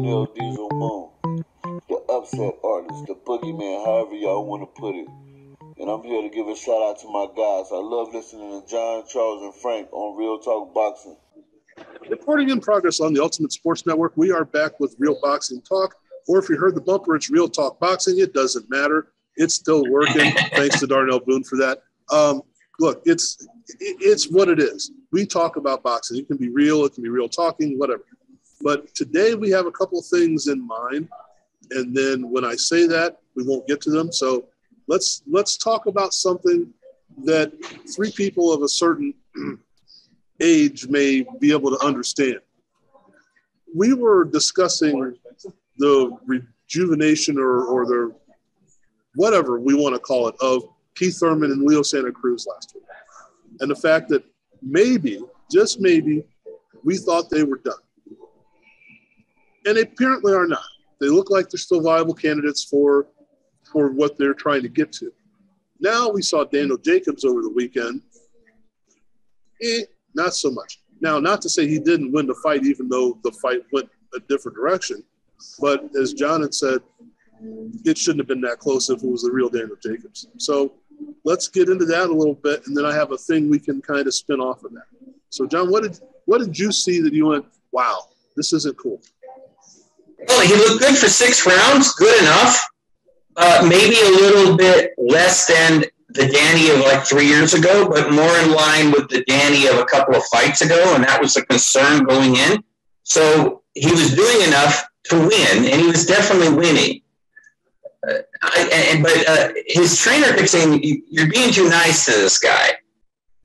Darnell Diesel Moon, the upset artist, the boogeyman, however y'all want to put it. And I'm here to give a shout out to my guys. I love listening to John, Charles, and Frank on Real Talk Boxing. Reporting in progress on the Ultimate Sports Network, we are back with Real Boxing Talk. Or if you heard the bumper, it's Real Talk Boxing. It doesn't matter. It's still working. Thanks to Darnell Boone for that. Look, it's what it is. We talk about boxing. It can be real. It can be real talking, whatever. But today we have a couple of things in mind. And then when I say that, we won't get to them. So let's talk about something that three people of a certain age may be able to understand. We were discussing the rejuvenation or the whatever we want to call it of Keith Thurman and Leo Santa Cruz last week. And the fact that maybe, just maybe, we thought they were done. And they apparently are not. They look like they're still viable candidates for what they're trying to get to. Now we saw Daniel Jacobs over the weekend. Not so much. Now, not to say he didn't win the fight, even though the fight went a different direction. But as John had said, it shouldn't have been that close if it was the real Daniel Jacobs. So let's get into that a little bit, and then I have a thing we can kind of spin off of that. So, John, what did you see that you went, wow, this isn't cool? Well, he looked good for 6 rounds, good enough. Maybe a little bit less than the Danny of like 3 years ago, but more in line with the Danny of a couple of fights ago, and that was a concern going in. So he was doing enough to win, and he was definitely winning. But his trainer kept saying, "You're being too nice to this guy,"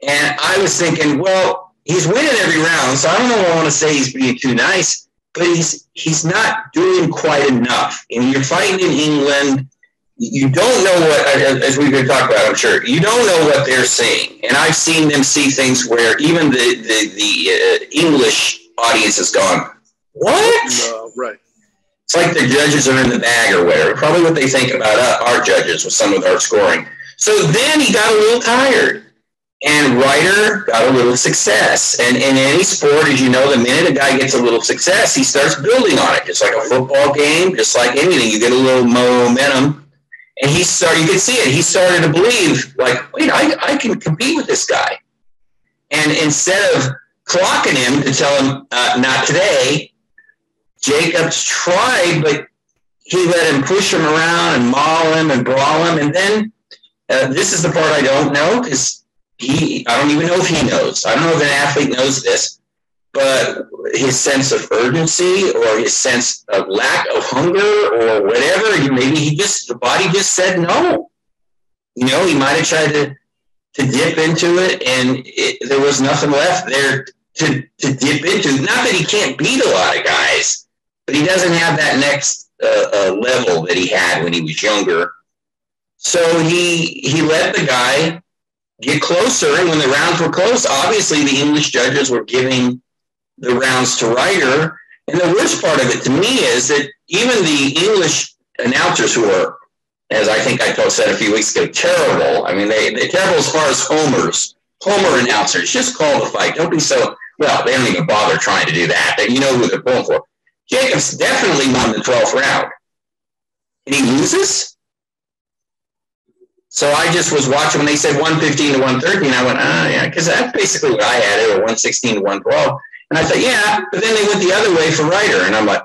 and I was thinking, well, he's winning every round, so I don't know if I want to say he's being too nice, but he's not doing quite enough. And you're fighting in England. You don't know what, as we've been talking about, I'm sure, you don't know what they're seeing. And I've seen them see things where even the English audience has gone, what? No, right. It's like the judges are in the bag or whatever. Probably what they think about our judges with some of our scoring. So then he got a little tired. And Ryder got a little success. And in any sport, as you know, the minute a guy gets a little success, he starts building on it. Just like a football game, just like anything. You get a little momentum. And you could see it. He started to believe, like, wait, I can compete with this guy. And instead of clocking him to tell him, not today, Jacobs tried, but he let him push him around and maul him and brawl him. And then this is the part I don't know, because I don't even know if he knows. I don't know if an athlete knows this, but his sense of urgency or his sense of lack of hunger or whatever, maybe the body just said no. You know, he might have tried to dip into it, and there was nothing left there to dip into. Not that he can't beat a lot of guys, but he doesn't have that next level that he had when he was younger. So he let the guy get closer, and when the rounds were close, obviously the English judges were giving the rounds to Ryder. And the worst part of it to me is that even the English announcers, who are, as I think I said a few weeks ago, terrible. I mean, they're terrible as far as Homer announcers. Just call the fight. Don't be so, well, they don't even bother trying to do that. You know who they're pulling for. Jacobs definitely won the 12th round. And he loses? So I just was watching when they said 115 to 113. I went, yeah, because that's basically what I had it, or 116 to 112. And I thought, yeah, but then they went the other way for Ryder. And I'm like,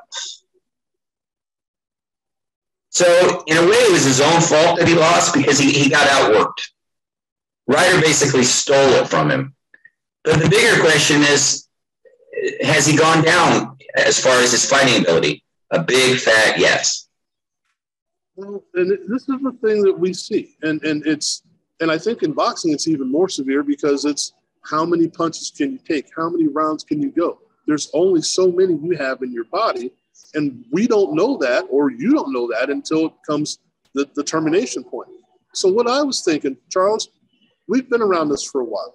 so in a way it was his own fault that he lost, because he got outworked. Ryder basically stole it from him. But the bigger question is, has he gone down as far as his fighting ability? A big fat yes. Well, and this is the thing that we see. And I think in boxing it's even more severe, because it's, how many punches can you take? How many rounds can you go? There's only so many you have in your body, and we don't know that, or you don't know that, until it comes the termination point. So what I was thinking, Charles, we've been around this for a while.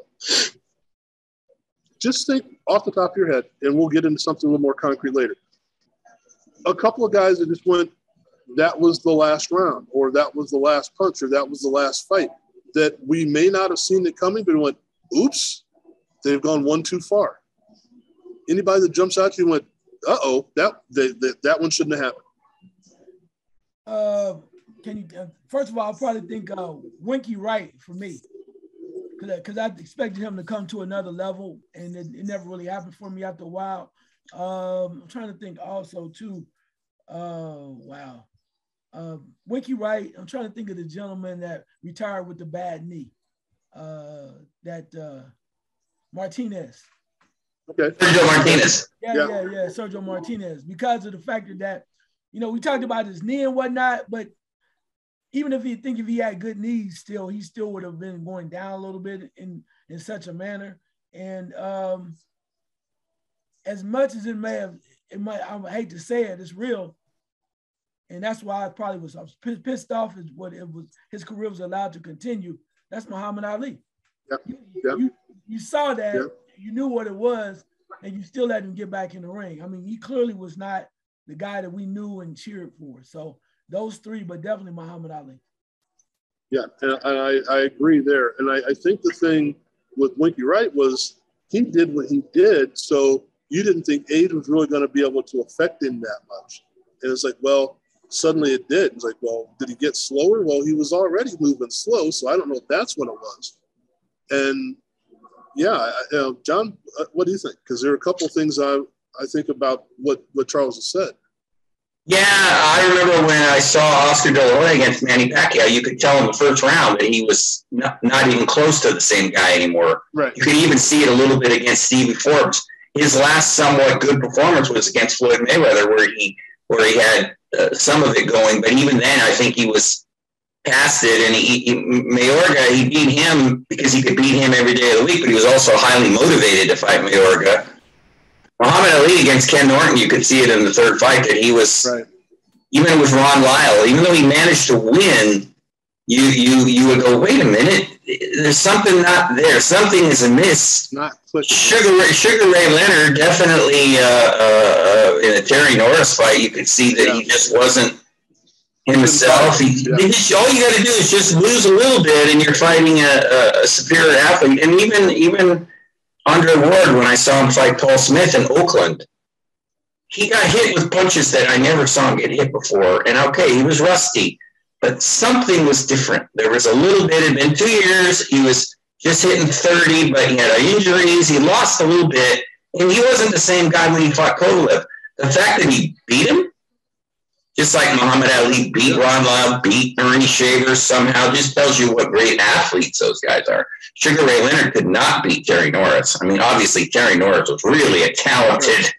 Just think off the top of your head, and we'll get into something a little more concrete later. A couple of guys that just went, that was the last round, or that was the last punch, or that was the last fight, that we may not have seen it coming, but went, oops, they've gone one too far. Anybody that jumps out to you went, that one shouldn't have happened. Can you? First of all, I'll probably think Winky Wright for me, because I expected him to come to another level, and it never really happened for me after a while. I'm trying to think also too. Wow. Winky Wright. I'm trying to think of the gentleman that retired with the bad knee. Martinez. Okay. Sergio Martinez. Yeah, Sergio Martinez. Because of the factor that, we talked about his knee and whatnot, but even if he had good knees, he still would have been going down a little bit in such a manner. And as much as I hate to say it, it's real. And that's why I was pissed off is what it was. His career was allowed to continue. That's Muhammad Ali. Yep. You saw that, yep. You knew what it was, and you still let him get back in the ring. I mean, he clearly was not the guy that we knew and cheered for. So those three, but definitely Muhammad Ali. Yeah, and I agree there. And I think the thing with Winky Wright was he did what he did, so you didn't think age was really going to be able to affect him that much. And it's like, well, suddenly it did. It's like, well, did he get slower? Well, he was already moving slow, so I don't know if that's what it was. And yeah, John, what do you think? Because there are a couple of things I think about what Charles has said. Yeah, I remember when I saw Oscar De La Hoya against Manny Pacquiao, you could tell in the first round that he was not even close to the same guy anymore. Right. You could even see it a little bit against Stevie Forbes. His last somewhat good performance was against Floyd Mayweather, where he had some of it going, but even then, I think he was past it. And Mayorga, he beat him because he could beat him every day of the week, but he was also highly motivated to fight Mayorga. Muhammad Ali against Ken Norton, you could see it in the third fight that he was, right. Even with Ron Lyle, even though he managed to win, you would go, wait a minute, there's something not there. Something is amiss. Not clicking. Sugar Ray Leonard definitely in a Terry Norris fight, you could see that he just wasn't himself. All you got to do is just lose a little bit, and you're fighting a superior athlete. And even Andre Ward, when I saw him fight Paul Smith in Oakland, he got hit with punches that I never saw him get hit before. And okay, he was rusty, but something was different. There was a little bit. It had been 2 years. He was just hitting 30, but he had injuries. He lost a little bit, and he wasn't the same guy when he fought Kovalev. The fact that he beat him, just like Muhammad Ali beat Ron Lyle, beat Ernie Shavers somehow, just tells you what great athletes those guys are. Sugar Ray Leonard could not beat Terry Norris. I mean, obviously, Terry Norris was really a talented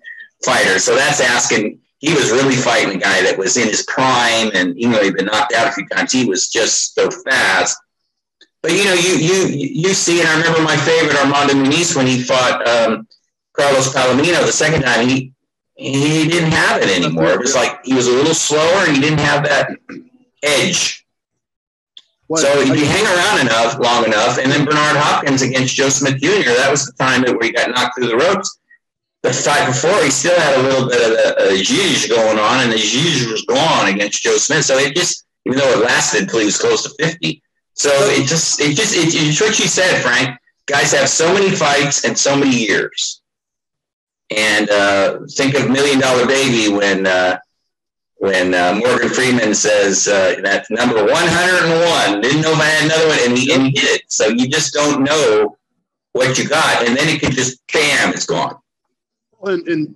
fighter, so that's asking. He was really fighting a guy that was in his prime, and even though he'd been knocked out a few times, he was just so fast. But you see, and I remember my favorite Armando Muniz when he fought Carlos Palomino the second time. He didn't have it anymore. It was like he was a little slower, and he didn't have that edge. So if you hang around long enough, and then Bernard Hopkins against Joe Smith Jr., that was the time where he got knocked through the ropes. The fight before, he still had a little bit of a zhuzh going on, and the zhuzh was gone against Joe Smith. So it just, even though it lasted until he was close to 50. So it's what you said, Frank. Guys have so many fights and so many years. And think of $1 Million Baby when Morgan Freeman says that's number 101. Didn't know if I had another one, and he did. So you just don't know what you got, and then it could just bam, it's gone. And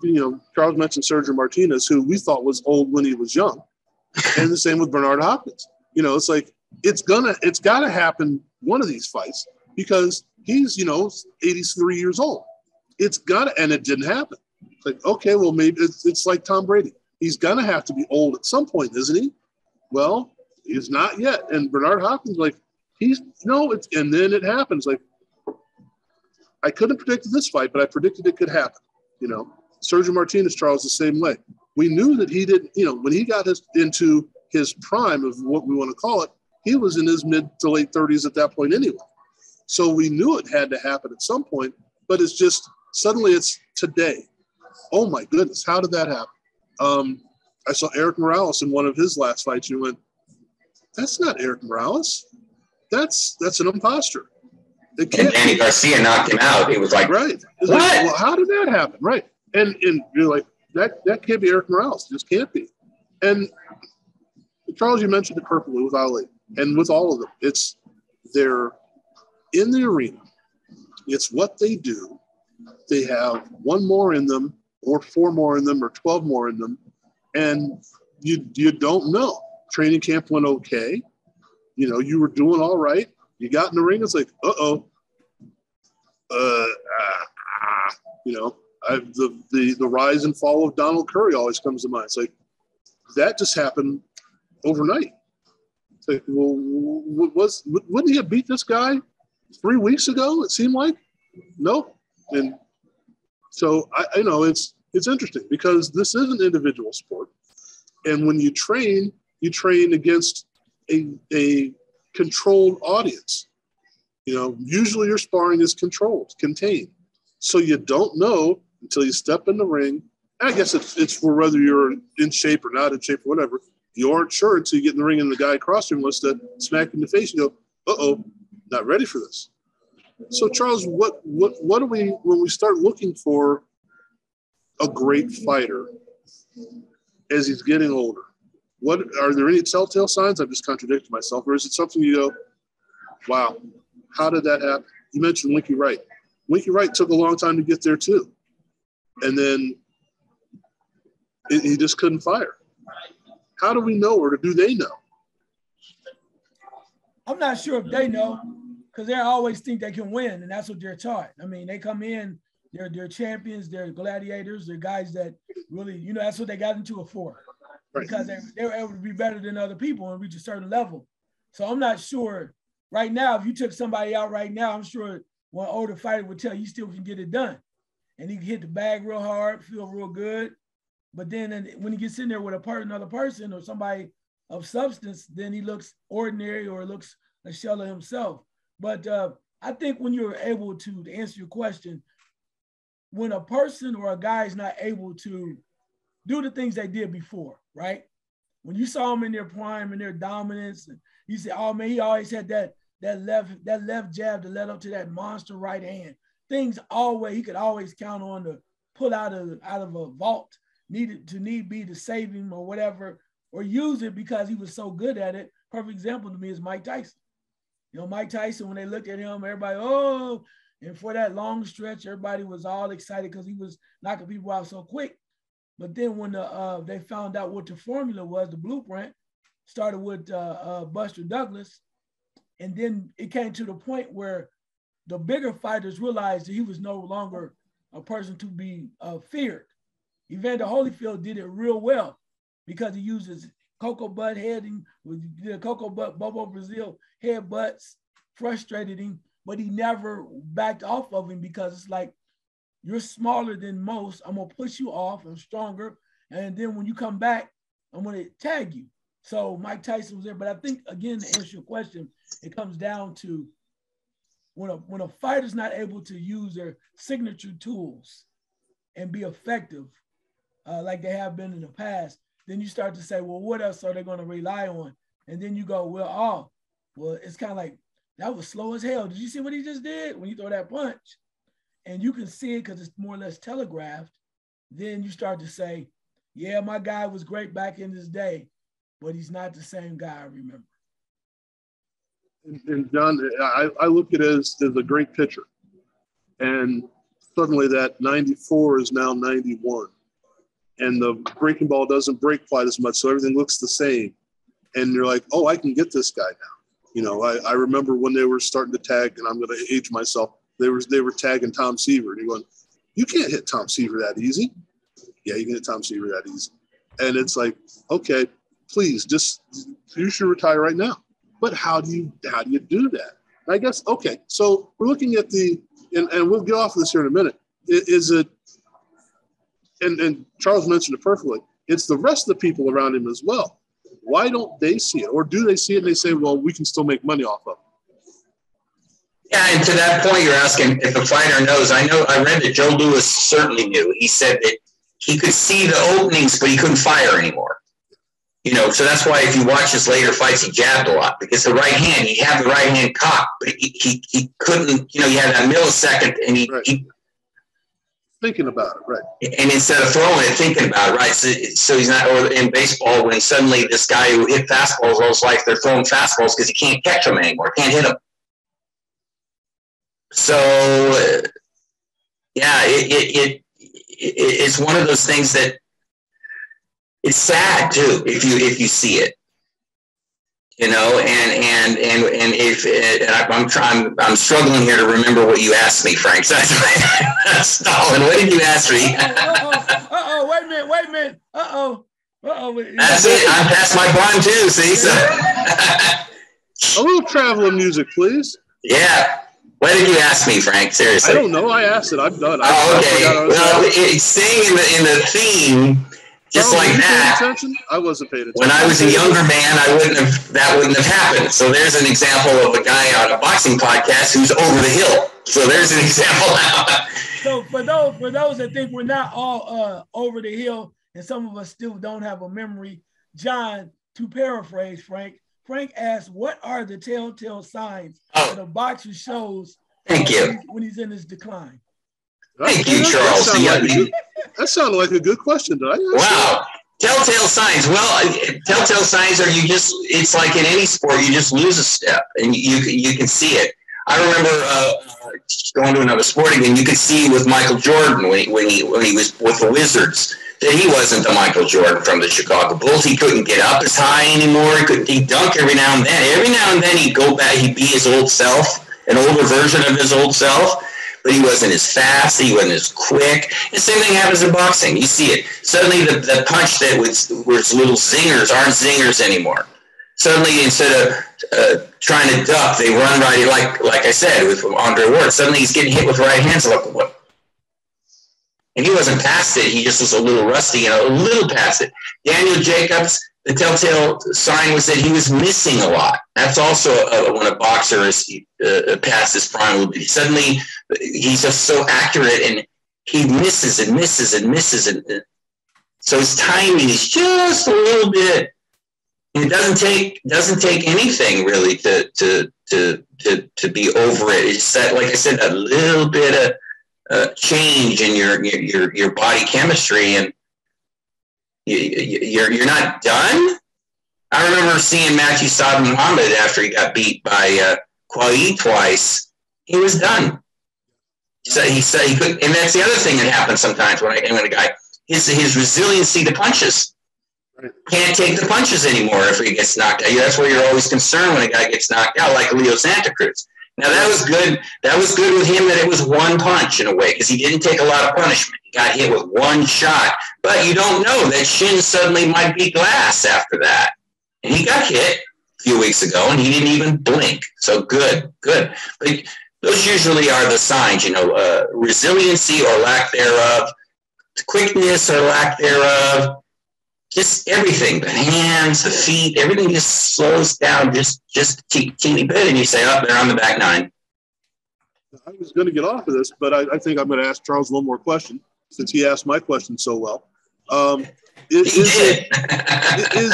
Charles mentioned Sergio Martinez, who we thought was old when he was young, and the same with Bernard Hopkins. It's like it's got to happen one of these fights because he's 83 years old. It's got to, and it didn't happen. It's like, okay, well, maybe it's like Tom Brady. He's gonna have to be old at some point, isn't he? Well, he's not yet. And Bernard Hopkins, and then it happens. Like, I couldn't have predicted this fight, but I predicted it could happen. Sergio Martinez, Charles, the same way. We knew that he didn't, when he got into his prime of what we want to call it, he was in his mid to late 30s at that point anyway. So we knew it had to happen at some point, but it's just suddenly it's today. Oh my goodness, how did that happen? I saw Eric Morales in one of his last fights. You went, that's not Eric Morales. That's an imposter. And Danny Garcia knocked him out. He was like, right. What? Like, well, how did that happen? Right. And you're like, that can't be Eric Morales. It just can't be. And Charles, you mentioned it perfectly with Ali and with all of them. It's they're in the arena. It's what they do. They have one more in them, or 4 more in them, or 12 more in them, and you don't know. Training camp went okay. You know, you were doing all right. You got in the ring. It's like, you know, the rise and fall of Donald Curry always comes to mind. It's like that just happened overnight. It's like, well, wouldn't he have beat this guy 3 weeks ago? It seemed like no, and so I know it's interesting because this is an individual sport, and when you train against a controlled audience. You know, usually your sparring is controlled, contained. So you don't know until you step in the ring. And I guess it's for whether you're in shape or not in shape or whatever. You aren't sure until you get in the ring and the guy across from you wants to smack you in the face. You go, not ready for this. So Charles, what do we, when we start looking for a great fighter as he's getting older, what are there any telltale signs? I've just contradicted myself, or is it something you go, wow, how did that happen? You mentioned Winky Wright. Winky Wright took a long time to get there too. And then he just couldn't fire. How do we know, or do they know? I'm not sure if they know, because they always think they can win, and that's what they're taught. I mean, they come in, they're champions, they're gladiators, they're guys that really, you know, that's what they got into it for. Right. Because they were able to be better than other people and reach a certain level. So I'm not sure right now, if you took somebody out right now, I'm sure one older fighter would tell you still can get it done. And he can hit the bag real hard, feel real good. But then when he gets in there with another person or somebody of substance, then he looks ordinary or looks a shell of himself. But I think when you're able to answer your question, when a person or a guy is not able to do the things they did before, right? When you saw them in their prime and their dominance, and you said, oh man, he always had that left jab that led up to that monster right hand. Things always, he could always count on to pull out of a vault, need be to save him or whatever, or use it because he was so good at it. Perfect example to me is Mike Tyson. You know, Mike Tyson, when they looked at him, everybody, oh, and for that long stretch, everybody was all excited because he was knocking people out so quick. But then when they found out what the formula was, the blueprint, started with Buster Douglas, and then it came to the point where the bigger fighters realized that he was no longer a person to be feared. Evander Holyfield did it real well because he uses Cocoa Butt heading, the Cocoa Butt Bobo Brazil headbutts, frustrated him, but he never backed off of him because it's like, you're smaller than most. I'm going to push you off. I'm stronger. And then when you come back, I'm going to tag you. So Mike Tyson was there. But I think, again, to answer your question, it comes down to when a fighter's not able to use their signature tools and be effective like they have been in the past, then you start to say, well, what else are they going to rely on? And then you go, well, it's kind of like, that was slow as hell. Did you see what he just did when you throw that punch? And you can see it because it's more or less telegraphed. Then you start to say, yeah, my guy was great back in his day, but he's not the same guy I remember. And John, I look at it as a great pitcher. And suddenly that 94 is now 91. And the breaking ball doesn't break quite as much, so everything looks the same. And you're like, oh, I can get this guy now. You know, I remember when they were starting to tag, and I'm going to age myself, they were tagging Tom Seaver, and you're going, you can't hit Tom Seaver that easy. Yeah, you can hit Tom Seaver that easy. And it's like, okay, please, you should retire right now. But how do you do that? And I guess, okay, so we're looking at and we'll get off of this here in a minute. Is it, and Charles mentioned it perfectly, it's the rest of the people around him as well. Why don't they see it? Or do they see it and they say, well, we can still make money off of it? Yeah, and to that point, you're asking if the fighter knows. I read that Joe Louis certainly knew. He said that he could see the openings, but he couldn't fire anymore. You know, so that's why if you watch his later fights, he jabbed a lot because the right hand, he had the right hand cocked, but he couldn't, you know, he had a millisecond and he thinking about it, right? And instead of throwing it, thinking about it, right? So he's not. Or in baseball, when suddenly this guy who hit fastballs all his life, they're throwing fastballs because he can't catch them anymore, can't hit them. So yeah, it's one of those things that it's sad too if you see it. You know, and if I'm struggling here to remember what you asked me, Frank. So Stalin, what did you ask me? Wait a minute. That's it. I'm past my prime too. See, so a little traveling music, please. Yeah. What did you ask me, Frank? Seriously. I don't know. I asked it. I'm done. Oh, okay. Well, it's staying in the theme. Just like that. I wasn't paying attention. When I was a younger man, that wouldn't have happened. So there's an example of a guy on a boxing podcast who's over the hill. So there's an example. So for those that think we're not all over the hill, and some of us still don't have a memory, John, to paraphrase Frank asked, "What are the telltale signs that a boxer shows Thank you. when he's in his decline?" Thank you, Charles. That sounded like a good question. Did I? Wow. Telltale signs. Well, telltale signs are it's like in any sport, you just lose a step and you can see it. I remember going to another sporting game, you could see with Michael Jordan when he was with the Wizards that he wasn't the Michael Jordan from the Chicago Bulls. He couldn't get up as high anymore. He'd dunk every now and then. Every now and then he'd go back, he'd be his old self, an older version of his old self. But he wasn't as fast, he wasn't as quick. The same thing happens in boxing. You see it. Suddenly the punch that was little zingers aren't zingers anymore. Suddenly instead of trying to duck, they run right, like I said, with Andre Ward. Suddenly he's getting hit with right hands. Like, what? And he wasn't past it. He just was a little rusty and a little past it. Daniel Jacobs, the telltale sign was that he was missing a lot. That's also when a boxer is past his prime. Suddenly, he's just so accurate, and he misses and misses and misses, and so his timing is just a little bit. It doesn't take anything really to be over it. It's that, like I said, a little bit of change in your body chemistry, and you're not done. I remember seeing Matthew Saad Muhammad after he got beat by Pacquiao twice. He was done. So he said he could, and that's the other thing that happens sometimes when a guy his resiliency to punches. Can't take the punches anymore if he gets knocked out. That's where you're always concerned when a guy gets knocked out, like Leo Santa Cruz. Now that was good. That was good with him that it was one punch in a way, because he didn't take a lot of punishment. He got hit with one shot, but you don't know that shin suddenly might be glass after that. And he got hit a few weeks ago, and he didn't even blink. So good. But those usually are the signs, resiliency or lack thereof, quickness or lack thereof. Just everything, the hands, the feet, everything just slows down just a teeny bit, and you say, oh, they're on the back nine. I was going to get off of this, but I think I'm going to ask Charles one more question, since he asked my question so well. Is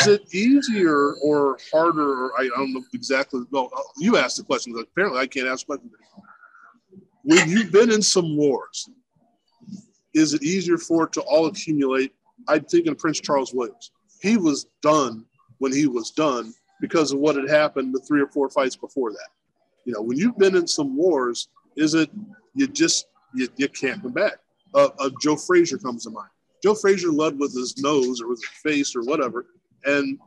it easier or harder, or I don't know exactly, well, you asked the question, but apparently I can't ask questions. When you've been in some wars, is it easier for it to all accumulate? I'm thinking of Prince Charles Williams. He was done when he was done because of what had happened the 3 or 4 fights before that. When you've been in some wars, is it you can't come back? Joe Frazier comes to mind. Joe Frazier led with his nose or with his face or whatever, and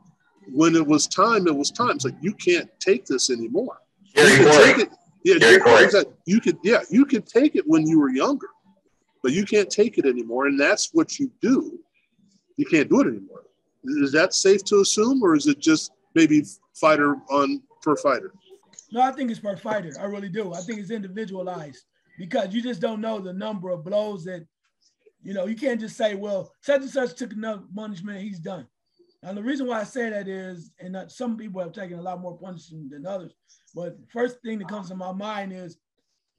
when it was time, it was time. It's like, you can't take this anymore. You could take it. You could take it when you were younger, but you can't take it anymore, and that's what you do. You can't do it anymore. Is that safe to assume, or is it just maybe fighter per fighter? No, I think it's per fighter. I really do. I think it's individualized, because you just don't know the number of blows that, you can't just say, well, such and such took enough punishment, he's done. Now, the reason why I say that is, and some people have taken a lot more punishment than others, but first thing that comes to my mind is,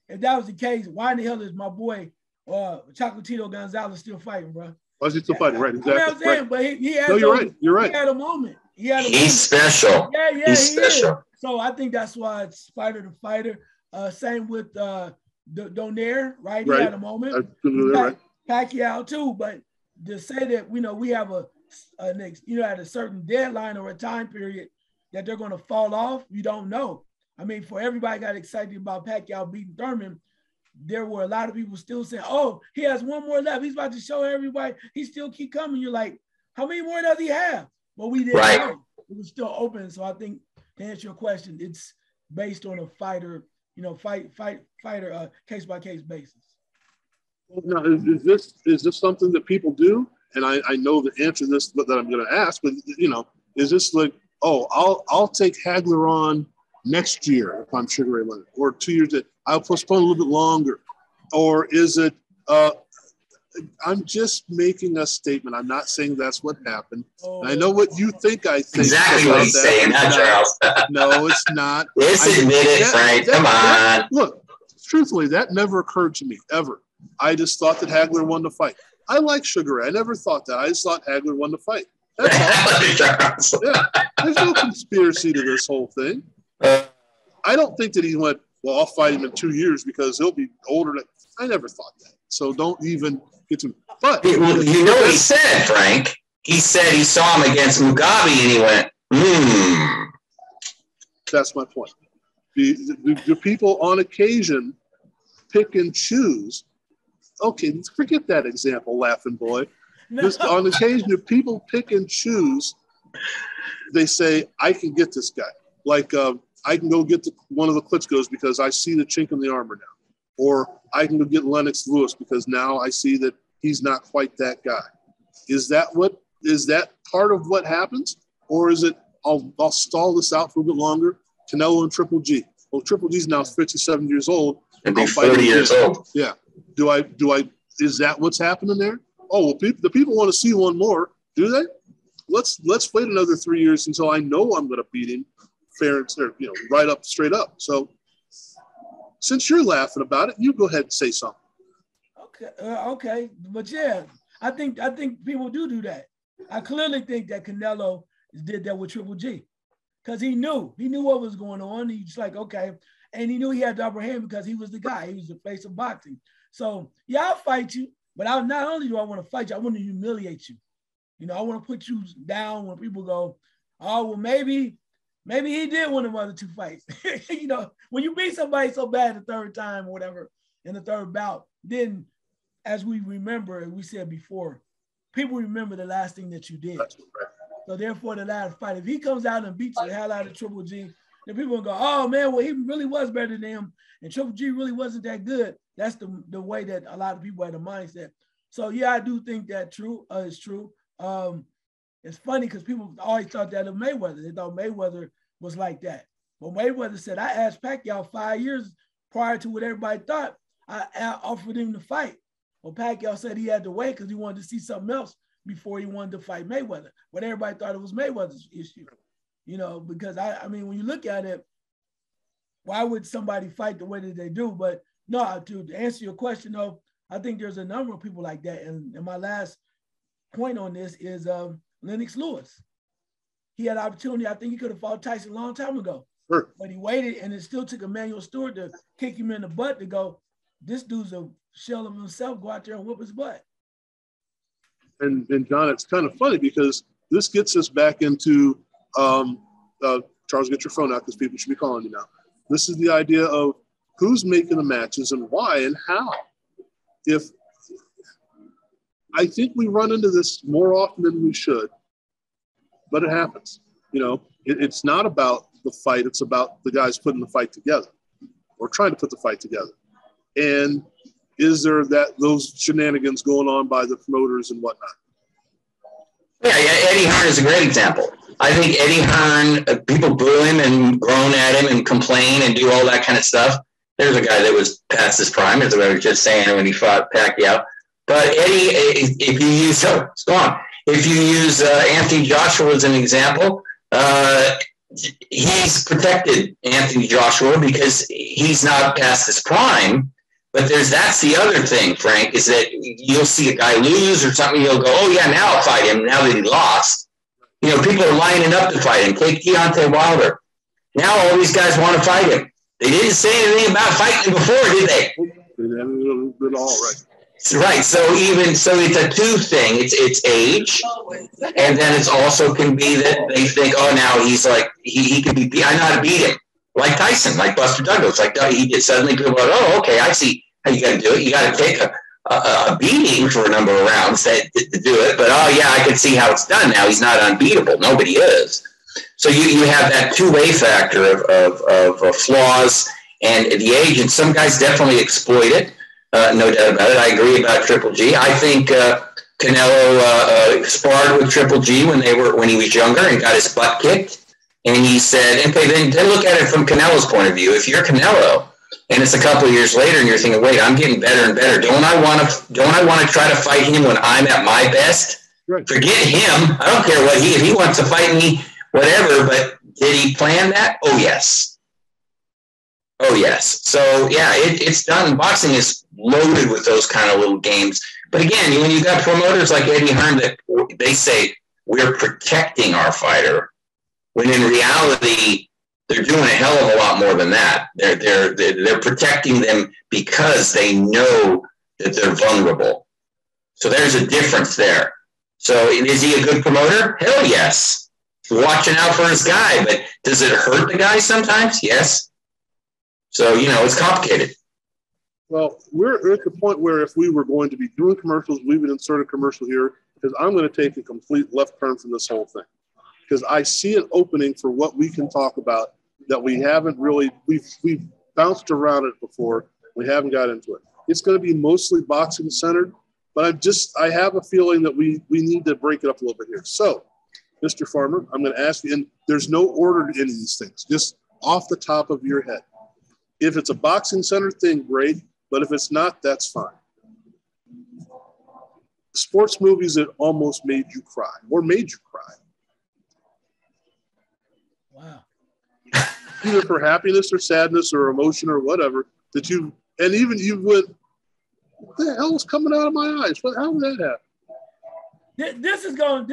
if that was the case, why in the hell is my boy Chocolatito Gonzalez still fighting, bro? Why is he still fighting? Right, exactly. You know what I'm saying? But he had you're right. He had a moment. He's special. Yeah, he's special. Is. So I think that's why it's fighter to fighter. Same with Donaire, right? He had a moment. Pacquiao too, but to say that we have at a certain deadline or a time period that they're going to fall off, you don't know. I mean, for everybody got excited about Pacquiao beating Thurman, there were a lot of people still saying, "Oh, he has one more left. He's about to show everybody. He still keep coming." You're like, how many more does he have? Well, we didn't know. It was still open. So I think to answer your question, it's based on a fighter, fighter case by case basis. Now, is this something that people do? And I know the answer to this that I'm going to ask, but is this like, oh, I'll take Hagler on next year if I'm Sugar Ray Leonard, or 2 years? I'll postpone a little bit longer, or is it? I'm just making a statement. I'm not saying that's what happened. And I know what you think. I think exactly what he's saying, Charles. No, it's not. Let's admit it, Frank. Come on. Look, truthfully, that never occurred to me ever. I just thought that Hagler won the fight. I like Sugar Ray. I never thought that. I just thought Hagler won the fight. That's all. Yeah. There's no conspiracy to this whole thing. I don't think that he went, well, I'll fight him in 2 years because he'll be older. I never thought that. So don't even get to me. But what he said, Frank? He said he saw him against Mugabe and he went, That's my point. The people on occasion pick and choose. Okay, let's forget that example, laughing boy. No. Just on occasion, if people pick and choose, they say, I can get this guy. Like, I can go get one of the Klitschko's because I see the chink in the armor now. Or I can go get Lennox Lewis because now I see that he's not quite that guy. Is that part of what happens? Or is it, I'll stall this out for a bit longer, Canelo and Triple G. Well, Triple G's now 57 years old. And be 30 years old. Yeah. Is that what's happening there? Oh, well, the people want to see one more. Do they? Let's wait another 3 years until I know I'm going to beat him fair and right up, straight up. So since you're laughing about it, you go ahead and say something. Okay. But yeah, I think people do that. I clearly think that Canelo did that with Triple G because he knew what was going on. He's like, okay. And he knew he had the upper hand because he was the guy. He was the face of boxing. So, yeah, I'll fight you. But not only do I want to fight you, I want to humiliate you. I want to put you down when people go, oh, well, maybe he did win them other two fights. When you beat somebody so bad the third time or whatever in the third bout, then as we remember, and we said before, people remember the last thing that you did. So therefore, the last fight, if he comes out and beats the hell out of Triple G, then people will go, oh, man, well, he really was better than him, and Triple G really wasn't that good. That's the way that a lot of people had a mindset. So, yeah, I do think that is true. It's funny because people always thought that of Mayweather. They thought Mayweather was like that. But Mayweather said, I asked Pacquiao 5 years prior to what everybody thought. I offered him to fight. Well, Pacquiao said he had to wait because he wanted to see something else before he wanted to fight Mayweather. But everybody thought it was Mayweather's issue. Because I mean, when you look at it, why would somebody fight the way that they do? But no, to answer your question, though, I think there's a number of people like that. And my last point on this is Lennox Lewis. He had an opportunity. I think he could have fought Tyson a long time ago. Sure. But he waited, and it still took Emmanuel Stewart to kick him in the butt to go, this dude's a shell of himself, go out there and whoop his butt. And John, it's kind of funny because this gets us back into Charles, get your phone out because people should be calling you now. This is the idea of who's making the matches and why and how. I think we run into this more often than we should, but it happens. It's not about the fight. It's about the guys putting the fight together or trying to put the fight together. And is there those shenanigans going on by the promoters and whatnot? Yeah, Eddie Hearn is a great example. I think Eddie Hearn, people boo him and groan at him and complain and do all that kind of stuff. There's a guy that was past his prime, as I was just saying when he fought Pacquiao. But Eddie, if you use Anthony Joshua as an example, he's protected Anthony Joshua because he's not past his prime. But that's the other thing, Frank, is that you'll see a guy lose or something, you'll go, oh, yeah, now I'll fight him now that he lost. People are lining up to fight him. Take Deontay Wilder. Now all these guys want to fight him. They didn't say anything about fighting before, did they? They haven't been all right. Right. So it's a two thing. It's age, and then it's also can be that they think, oh, now he's like he could be. I know how to beat him, like Tyson, like Buster Douglas. Like he did suddenly people are like, oh, okay, I see how you got to do it. You got to take a beating for a number of rounds to do it. But oh yeah, I can see how it's done now. He's not unbeatable. Nobody is. So you have that two-way factor of flaws and the age, and some guys definitely exploit it. No doubt about it. I agree about Triple G. I think Canelo sparred with Triple G when he was younger and got his butt kicked. And he said, okay, then look at it from Canelo's point of view. If you're Canelo and it's a couple of years later and you're thinking, wait, I'm getting better and better. Don't I want to try to fight him when I'm at my best? Right. Forget him. I don't care if he wants to fight me, whatever. But did he plan that? Oh yes. Oh yes. So yeah, it's done. Boxing is loaded with those kind of little games. But again, when you got promoters like Eddie Hearn that they say we're protecting our fighter, when in reality they're doing a hell of a lot more than that. They're protecting them because they know that they're vulnerable. So there's a difference there. So is he a good promoter? Hell yes. Watching out for his guy, but does it hurt the guy sometimes? Yes. So, it's complicated. Well, we're at the point where if we were going to be doing commercials, we would insert a commercial here, because I'm going to take a complete left turn from this whole thing. Because I see an opening for what we can talk about that we haven't really, we've bounced around it before. We haven't got into it. It's going to be mostly boxing centered, but I have a feeling that we need to break it up a little bit here. So, Mr. Farmer, I'm going to ask you, and there's no order to any of these things, just off the top of your head. If it's a boxing center thing, great. But if it's not, that's fine. Sports movies that almost made you cry or made you cry. Wow. Either for happiness or sadness or emotion or whatever that you went, what the hell is coming out of my eyes? How did that happen? This is going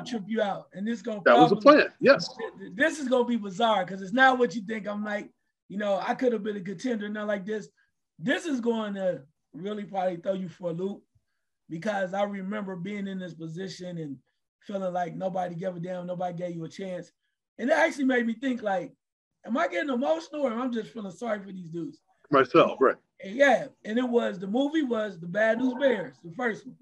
to trip you out. And this is going to That was a plan. Yes. This is going to be bizarre because it's not what you think. I'm like, I could have been a contender, not like this. This is going to really probably throw you for a loop because I remember being in this position and feeling like nobody gave a damn, nobody gave you a chance. And it actually made me think like, am I getting emotional or am I just feeling sorry for these dudes? Myself, right. And yeah, and the movie was The Bad News Bears, the first one.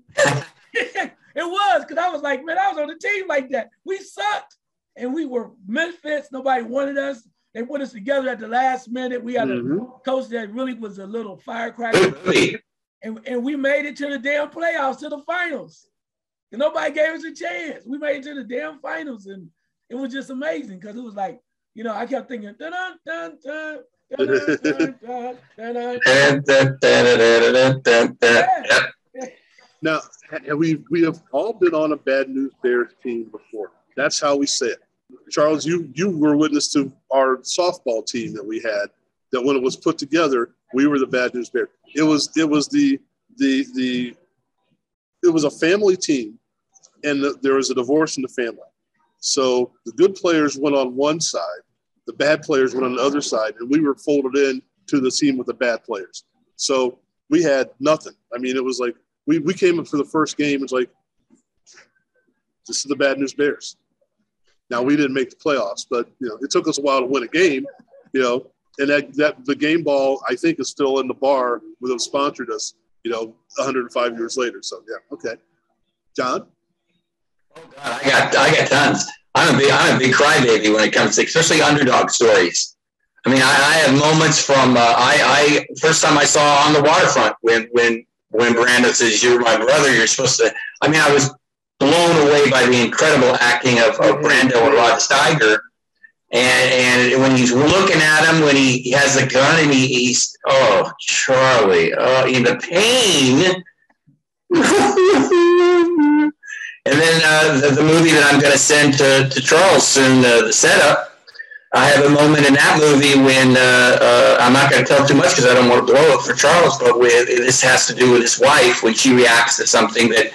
It was, because I was like, man, I was on the team like that. We sucked and we were misfits. Nobody wanted us. They put us together at the last minute. We had a coach that really was a little firecracker. And we made it to the damn playoffs, to the finals. And nobody gave us a chance. We made it to the damn finals. And it was just amazing because it was like, I kept thinking, dun dun dun dun. Now, we have all been on a Bad News Bears team before. That's how we say it. Charles, you were witness to our softball team that we had. That when it was put together, we were the Bad News Bears. It was a family team, and there was a divorce in the family. So the good players went on one side, the bad players went on the other side, and we were folded in to the team with the bad players. So we had nothing. I mean, it was like we came up for the first game. It's like, this is the Bad News Bears. Now, we didn't make the playoffs, but, it took us a while to win a game, and that the game ball, I think, is still in the bar where they sponsored us, 105 years later. So, yeah, okay. John? Oh, God, I got tons. I'm a big crybaby when it comes to, especially underdog stories. I mean, I have moments from, first time I saw On the Waterfront when Brando says, you're my brother, you're supposed to, I was blown away by the incredible acting of Brando and Rod Steiger. And when he's looking at him, when he has the gun and he's, oh, Charlie, in the pain. And then the movie that I'm going to send to Charles soon, the setup, I have a moment in that movie when, I'm not going to tell too much because I don't want to blow it for Charles, but this has to do with his wife when she reacts to something that,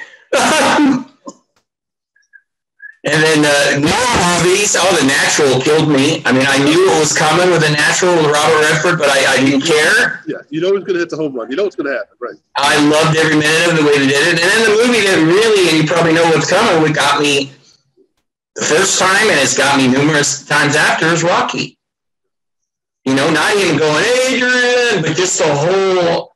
And then more movies. Oh, The Natural killed me. I mean, I knew it was coming with The Natural with Robert Redford, but I didn't care. Yeah, you know he's going to hit the home run. You know what's going to happen, right? I loved every minute of the way they did it. And then the movie that really, and you probably know what's coming, what got me the first time, and it's got me numerous times after, is Rocky. You know, not even going, Adrian, but just the whole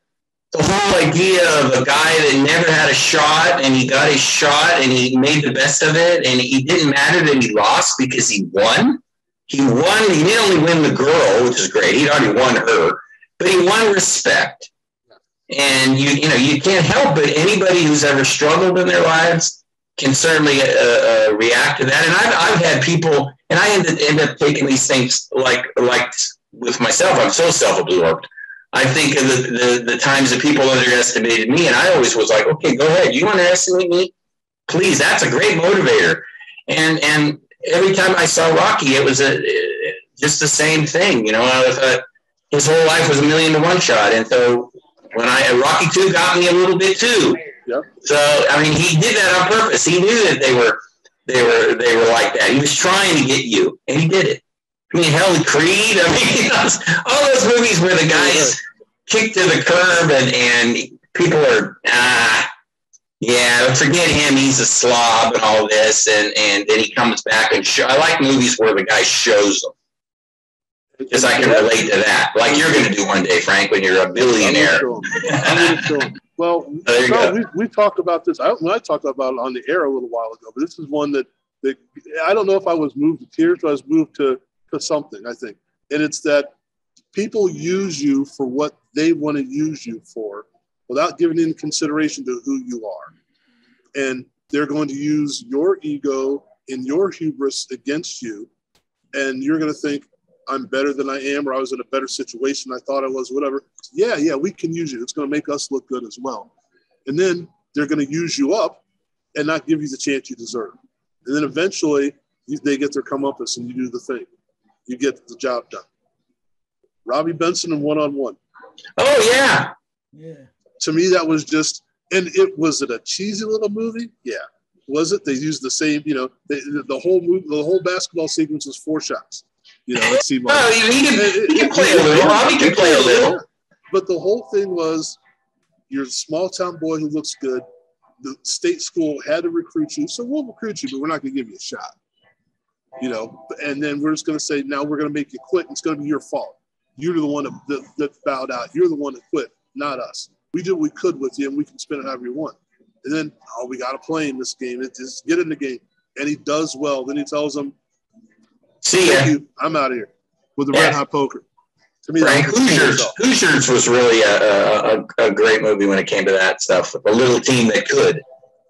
idea of a guy that never had a shot, and he got his shot, and he made the best of it, and it didn't matter that he lost because he won. He won. He didn't only win the girl, which is great. He'd already won her, but he won respect. And you can't help but anybody who's ever struggled in their lives can certainly react to that. And I've had people, and I end up taking these things like with myself. I'm so self-absorbed. I think of the times that people underestimated me, and I always was like, okay, go ahead. You underestimate me? Please, that's a great motivator. And every time I saw Rocky, it was just the same thing. You know, I thought his whole life was 1,000,000 to 1 shot. And so when Rocky 2 got me a little bit too. Yep. So, I mean, he did that on purpose. He knew that they were like that. He was trying to get you, and he did it. I mean, hell, Creed. I mean, all those movies where the guys kick to the curb and people are, forget him. He's a slob and all this, and then he comes back and I like movies where the guy shows them. Because I can relate to that, like you're going to do one day, Frank, when you're a billionaire. Well, we talked about this. I talked about it on the air a little while ago, but this is one that I don't know if I was moved to tears, but I was moved to something, I think. And it's that people use you for what they want to use you for without giving any consideration to who you are. And they're going to use your ego and your hubris against you. And you're going to think, I'm better than I am, or I was in a better situation. I thought I was, whatever. Yeah, we can use you. It's going to make us look good as well. And then they're going to use you up and not give you the chance you deserve. And then eventually they get their comeuppance and you do the thing. You get the job done. Robbie Benson and One-on-One. Oh, yeah. Yeah. To me, that was just, and was it a cheesy little movie? Yeah. Was it? They used the same, the whole movie, the whole basketball sequence was 4 shots. It seemed like. Well, he can play a little. Robbie can play a little. But the whole thing was, you're a small town boy who looks good. The state school had to recruit you, so we'll recruit you, but we're not going to give you a shot. And then we're just going to say, now we're going to make you quit. And it's going to be your fault. You're the one that bowed out. You're the one that quit, not us. We did what we could with you, and we can spin it however you want. And then, we got to play in this game. Just get in the game. And he does well. Then he tells them, see ya. I'm out of here with the red hot poker. To me, Frank, Hoosiers was really a great movie when it came to that stuff. A little team that could.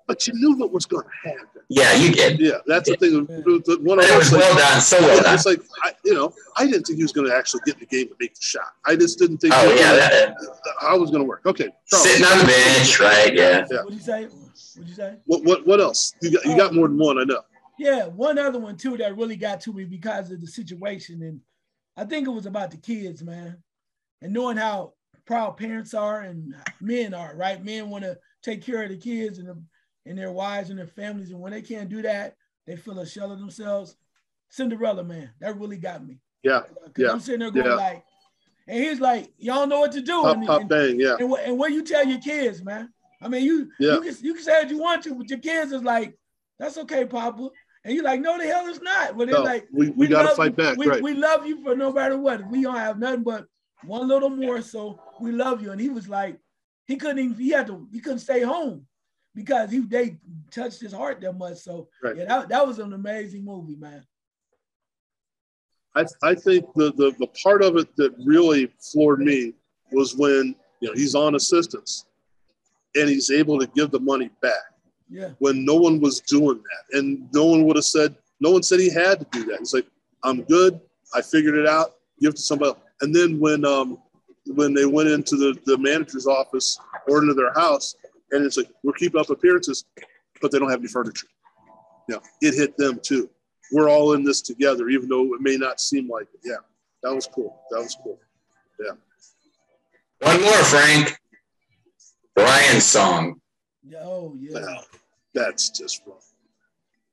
But you knew what was going to happen. Yeah, you did. Yeah, that's the thing. It was well done, so well done. It's like, I didn't think he was going to actually get in the game and make the shot. I just didn't think how it was going to work. Okay. Charles. Sitting on the bench, right, yeah. What'd you say? What else? You got more than one, I know. Yeah, one other one, too, that really got to me because of the situation. And I think it was about the kids, man. And knowing how proud parents are and men are, right? Men want to take care of the kids and their wives and their families. And when they can't do that, they feel a shell of themselves. Cinderella, man, that really got me. Yeah. I'm sitting there going like, and he's like, y'all know what to do. Bang, yeah. And what you tell your kids, man. I mean, you can say what you want to, but your kids is like, that's okay, Papa. And you're like, no, the hell it's not. But it's like, we got to fight back. We love you for no matter what. We don't have nothing but one little more, so we love you. And he was like, he couldn't stay home because they touched his heart that much. So yeah, that was an amazing movie, man. I think the part of it that really floored me was when he's on assistance and he's able to give the money back. Yeah. When no one was doing that. And no one said he had to do that. It's like, I'm good. I figured it out. Give it to somebody else. And then when they went into the manager's office or into their house, and it's like, we're keeping up appearances, but they don't have any furniture. It hit them too. We're all in this together, even though it may not seem like it. Yeah, that was cool. Yeah. One more, Frank. Brian's song. Oh, yeah. That's just wrong.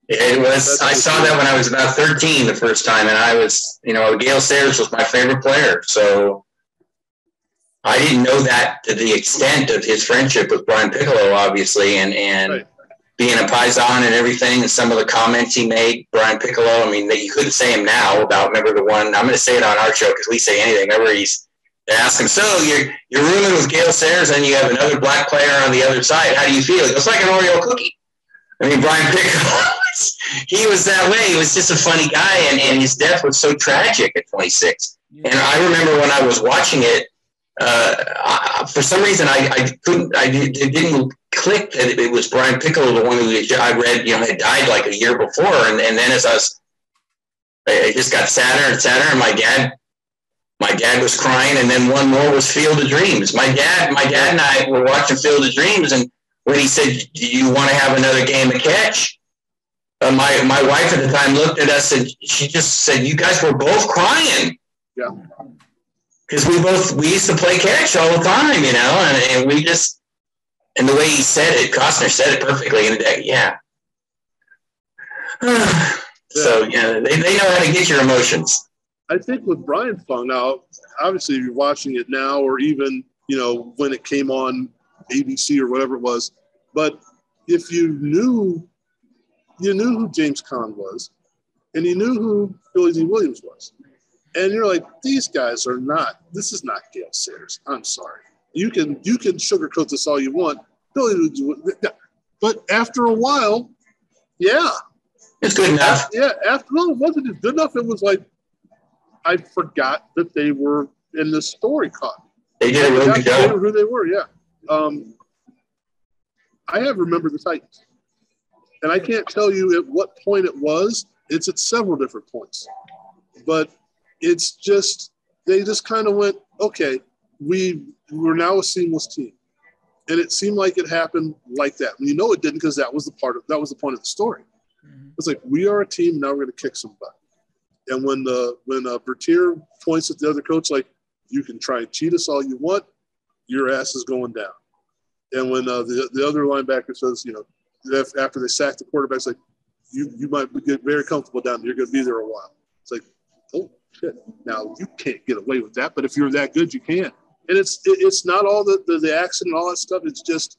It was. I saw that when I was about 13 the first time, and I was, Gale Sayers was my favorite player. So I didn't know that to the extent of his friendship with Brian Piccolo, obviously, and right. Being a Paisan and everything, and some of the comments he made, Brian Piccolo. I mean, you couldn't say him now about. Remember the one? I'm going to say it on our show because we say anything. Remember they asked him, so you're rooming with Gale Sayers, and you have another black player on the other side. How do you feel? It was like an Oreo cookie. I mean, Brian Piccolo, he was that way. He was just a funny guy, and his death was so tragic at 26. Yeah. And I remember when I was watching it, for some reason it didn't click that it was Brian Piccolo, the one who I read, had died like a year before. And then as it just got sadder and sadder, and my dad was crying, and then one more was Field of Dreams. My dad and I were watching Field of Dreams, and when he said, do you want to have another game of catch? My wife at the time looked at us, and she just said, you guys were both crying. Yeah. Because we used to play catch all the time, and we just, and the way he said it, Costner said it perfectly in the day. Yeah. So, they know how to get your emotions. I think with Brian Fung, now, obviously, if you're watching it now, or even, when it came on ABC or whatever it was, but if you knew who James Caan was, and you knew who Billy D. Williams was, and you're like, these guys are not. This is not Gale Sayers. I'm sorry. You can sugarcoat this all you want, Billy D. But after a while, yeah, it's good enough. It wasn't good enough. It was like I forgot that they were in the story caught. They did a really good job. Who they were, yeah. I have remembered the Titans, and I can't tell you at what point it was. It's at several different points, but it's just they just kind of went, okay, we're now a seamless team, and it seemed like it happened like that. And it didn't, because that was the point of the story. Mm-hmm. It's like, we are a team, now we're going to kick some butt. And when Bertier points at the other coach, like, you can try and cheat us all you want, your ass is going down. And when the other linebacker says, after they sack the quarterback, it's like, you might get very comfortable down there. You're going to be there a while. It's like, oh, shit. Now, you can't get away with that, but if you're that good, you can. And it's not all the accent and all that stuff. It's just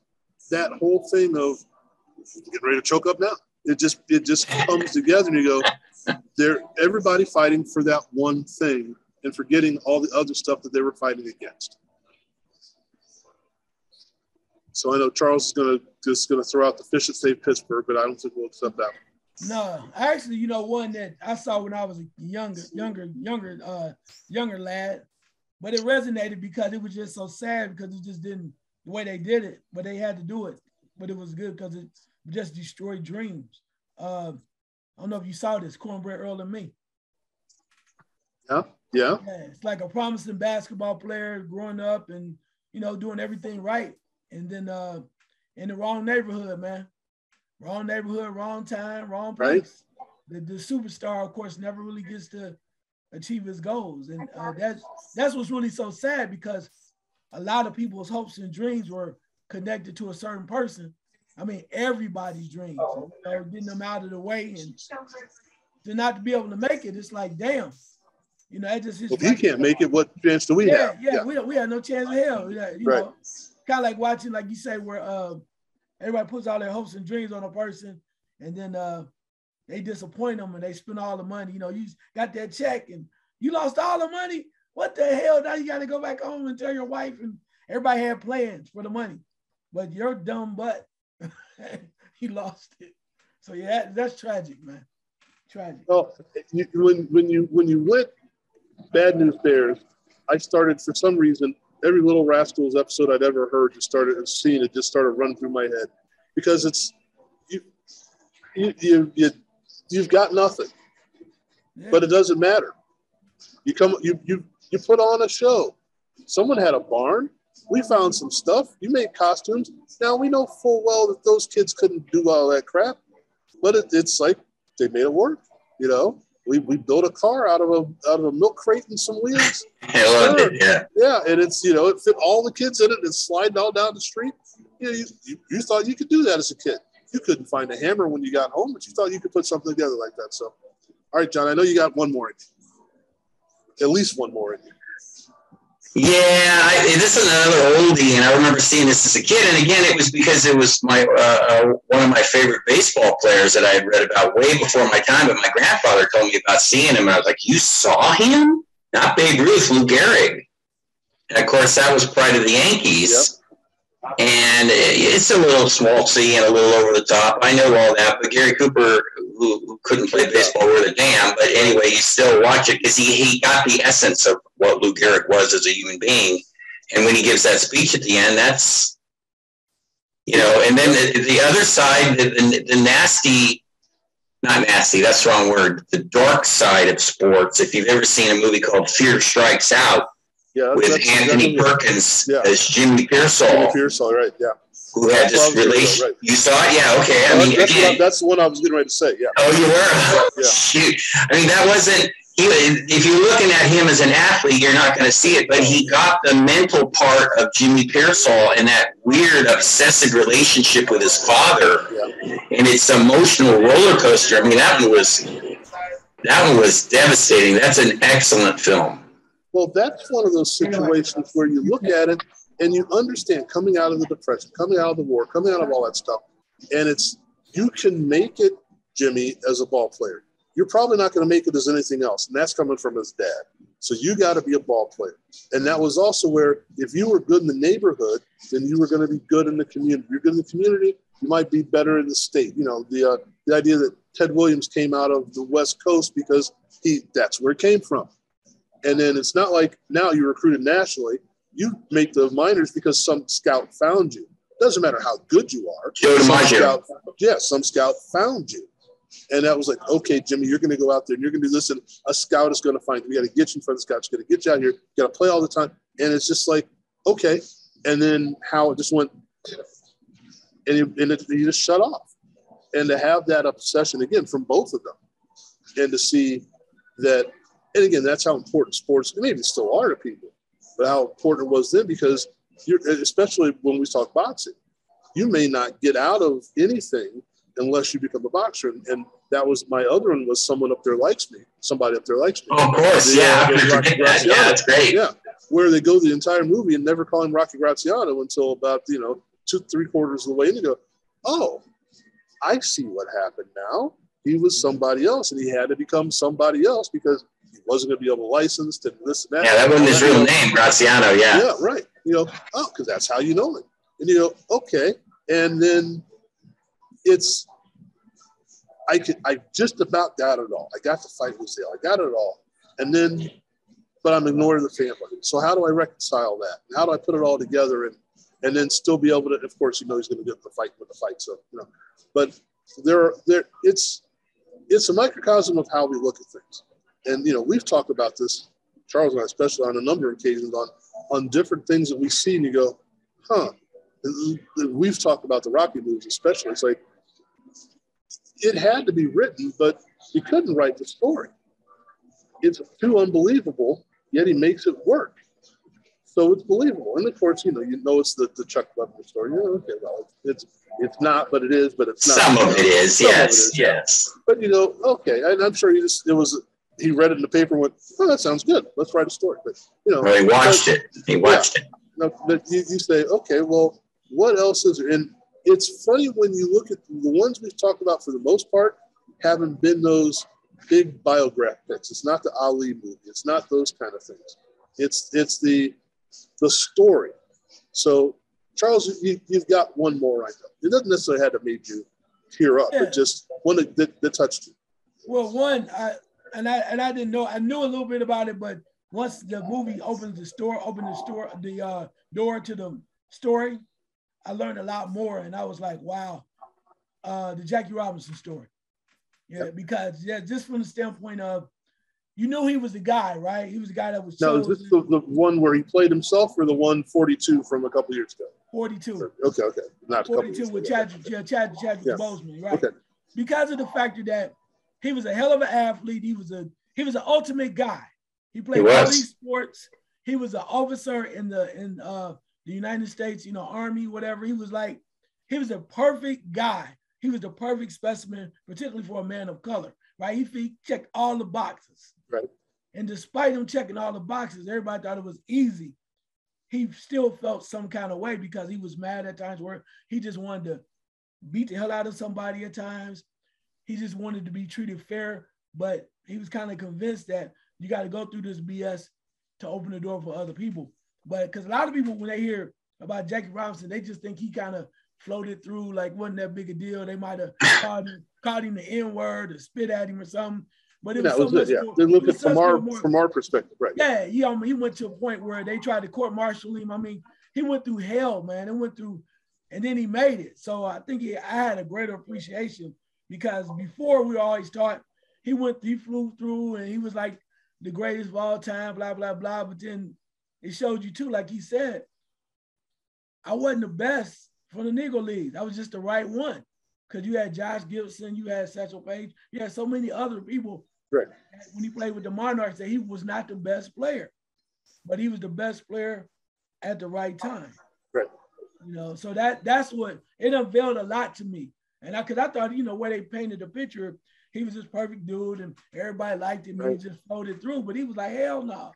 that whole thing of getting ready to choke up now. It just comes together, and you go, everybody fighting for that one thing and forgetting all the other stuff that they were fighting against. So I know Charles is going to throw out the fish that saved Pittsburgh, but I don't think we'll accept that one. No, actually, one that I saw when I was a younger lad, but it resonated because it was just so sad, because it just didn't, the way they did it, but they had to do it. But it was good because it just destroyed dreams. I don't know if you saw this, Cornbread Earl and Me. Yeah. It's like a promising basketball player growing up and, doing everything right. And then in the wrong neighborhood, man. Wrong neighborhood, wrong time, wrong place. Right. The superstar, of course, never really gets to achieve his goals. And that's what's really so sad, because a lot of people's hopes and dreams were connected to a certain person. I mean, everybody's dreams, getting them out of the way, and to not to be able to make it, it's like, damn. It just if he can't make it, what chance do we have? Yeah, we have no chance in hell. Right. Kind of like watching, like you say, where everybody puts all their hopes and dreams on a person, and then they disappoint them and they spend all the money. You got that check and you lost all the money. What the hell? Now you got to go back home and tell your wife, and everybody had plans for the money, but your dumb butt, he lost it. So yeah, that's tragic, man. Tragic. Well, when you went Bad News Bears, I started, for some reason, every Little Rascals episode I'd ever heard just started running through my head, because it's you've got nothing, but it doesn't matter. You put on a show. Someone had a barn. We found some stuff. You made costumes. Now we know full well that those kids couldn't do all that crap, but it's like they made it work. We built a car out of a milk crate and some wheels. I loved it, yeah. Yeah, and it's it fit all the kids in it and sliding all down the street. You thought you could do that as a kid. You couldn't find a hammer when you got home, but you thought you could put something together like that. So, all right, John, I know you got one more in you. At least one more in you. Yeah, this is another oldie, and I remember seeing this as a kid. And again, it was because it was my one of my favorite baseball players that I had read about way before my time. But my grandfather told me about seeing him, and I was like, "You saw him? Not Babe Ruth, Lou Gehrig." And of course, that was pride of the Yankees. Yep. And it's a little schmaltzy and a little over the top. I know all that, but Gary Cooper, who couldn't play baseball worth a damn, but anyway, you still watch it because he got the essence of what Lou Gehrig was as a human being. And when he gives that speech at the end, that's, you know, and then the other side, the nasty, not nasty, that's the wrong word, the dark side of sports. If you've ever seen a movie called Fear Strikes Out, with Anthony Perkins as Jimmy Pearsall. Jimmy Pearsall, right, yeah. Who had this relation. Right. You saw it? Yeah, okay. That's the one I was getting ready to say, yeah. Oh, you were? Yeah. Shoot. I mean, that wasn't, if you're looking at him as an athlete, you're not going to see it, but he got the mental part of Jimmy Pearsall and that weird, obsessive relationship with his father. Yeah. And it's an emotional roller coaster. I mean, that one was devastating. That's an excellent film. Well, that's one of those situations where you look at it and you understand coming out of the Depression, coming out of the war, coming out of all that stuff. And it's, you can make it, Jimmy, as a ball player. You're probably not going to make it as anything else. And that's coming from his dad. So you got to be a ball player. And that was also where if you were good in the neighborhood, then you were going to be good in the community. If you're good in the community, you might be better in the state. You know, the idea that Ted Williams came out of the West Coast because that's where it came from. And then it's not like now you're recruited nationally. You make the minors because some scout found you. Doesn't matter how good you are. Some scout found you. And that was like, okay, Jimmy, you're going to go out there and you're going to do this. And a scout is going to find you. We got to get you in front of the scout. It's going to get you out here. You got to play all the time. And it's just like, okay. And then how it just went, and you just shut off. And to have that obsession, again, from both of them. And to see that, and again, that's how important sports, maybe still are to people, but how important it was then because especially when we talk boxing, you may not get out of anything unless you become a boxer. And that was my other one was someone up there likes me. Somebody up there likes me. Oh, of course, yeah. Yeah, that's great. Yeah, where they go the entire movie and never call him Rocky Graziano until about, 2-3 quarters of the way in and go, oh, I see what happened now. He was somebody else and he had to become somebody else because he wasn't going to be able to license and this and that. Yeah, that wasn't his real name, Graziano, yeah. Yeah, right. Because that's how you know it. And okay. And then I just about got it all. I got to fight with Zale. I got it all. And then, but I'm ignoring the family. So how do I reconcile that? How do I put it all together and then still be able to, of course, he's going to get the fight with the fight. So, but it's a microcosm of how we look at things. And, we've talked about this, Charles and I, especially on a number of occasions on different things that we see and you go, huh. And we've talked about the Rocky movies, especially. It's like, it had to be written, but he couldn't write the story. It's too unbelievable, yet he makes it work. So it's believable. And of course, it's the Chuck Butler story. Okay, well, it's not, but it is, but it's not. Some of it is, yes. But okay, and I'm sure he read it in the paper and went, oh, that sounds good. Let's write a story. But well, he watched it. No, but you say, okay, well, what else is there? And it's funny when you look at the ones we've talked about for the most part haven't been those big biograph picks. It's not the Ali movie. It's not those kind of things. It's the story. So, Charles, you've got one more right now. It doesn't necessarily have to make you tear up, but just one that touched you. Well, one, I didn't know. I knew a little bit about it, but once the movie opened the door to the story, I learned a lot more, and I was like, wow, the Jackie Robinson story. Yeah, yep. Because just from the standpoint of, he was the guy, right? He was the guy that was chosen. No, is this the one where he played himself or the 142 from a couple years ago? 42. Okay. Not 42 with Chadwick Boseman, right? Okay. Because of the factor that he was a hell of an athlete. He was an ultimate guy. He played all these sports. He was an officer in the United States, Army, whatever. He was a perfect guy. he was the perfect specimen, particularly for a man of color, right? He checked all the boxes. Right. And despite him checking all the boxes, everybody thought it was easy. He still felt some kind of way because he was mad at times where he just wanted to beat the hell out of somebody at times. He just wanted to be treated fair, but he was kind of convinced that you got to go through this BS to open the door for other people. But because a lot of people, when they hear about Jackie Robinson, they just think he kind of floated through, like wasn't that big a deal. They might have called him the N-word or spit at him or something. But it was so much more. They look at from our perspective, right? Yeah, he went to a point where they tried to court-martial him. I mean, he went through hell, man. And then he made it. So I think I had a greater appreciation because before we always thought he flew through and he was like the greatest of all time, blah, blah, blah. But then it showed you too, like he said, I wasn't the best for the Negro Leagues. I was just the right one. Because you had Josh Gibson, you had Satchel Paige, you had so many other people. Right. When he played with the Monarchs, that he was not the best player, but he was the best player at the right time. Right. You know, so that's what it unveiled a lot to me. And because I thought, you know, where they painted the picture, he was this perfect dude and everybody liked him and he just floated through. But he was like, hell no.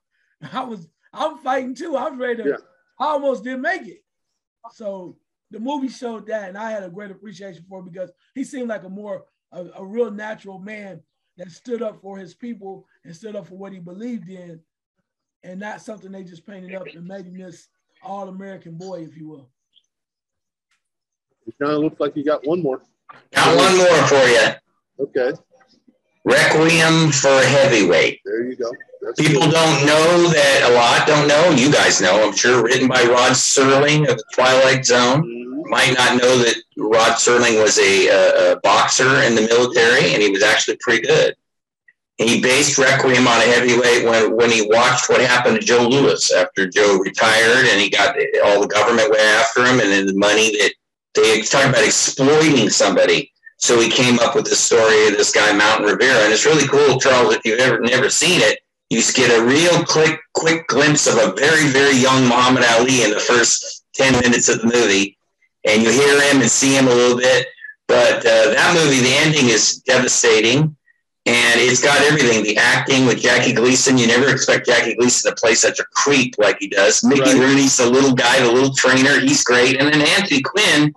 I'm fighting too. I was ready to, I almost didn't make it. So the movie showed that, and I had a great appreciation for it because he seemed like a real natural man that stood up for his people and stood up for what he believed in, and not something they just painted up and made him this all-American boy, if you will. It kind of looks like you got one more. Got one more for you. Okay. Requiem for a Heavyweight. There you go. People don't know that, a lot don't know. You guys know, I'm sure, written by Rod Serling of the Twilight Zone. Mm-hmm. Might not know that Rod Serling was a boxer in the military, and he was actually pretty good. And he based Requiem on a heavyweight when he watched what happened to Joe Louis after Joe retired, and he got all the government went after him, and then the money that they talking about exploiting somebody. So he came up with the story of this guy, Mountain Rivera. And it's really cool, Charles, if you've never seen it, you just get a real quick glimpse of a very, very young Muhammad Ali in the first 10 minutes of the movie. And you hear him and see him a little bit. But that movie, the ending is devastating. And it's got everything. The acting with Jackie Gleason. You never expect Jackie Gleason to play such a creep like he does. Mickey Rooney's the little guy, the little trainer. He's great. And then Anthony Quinn,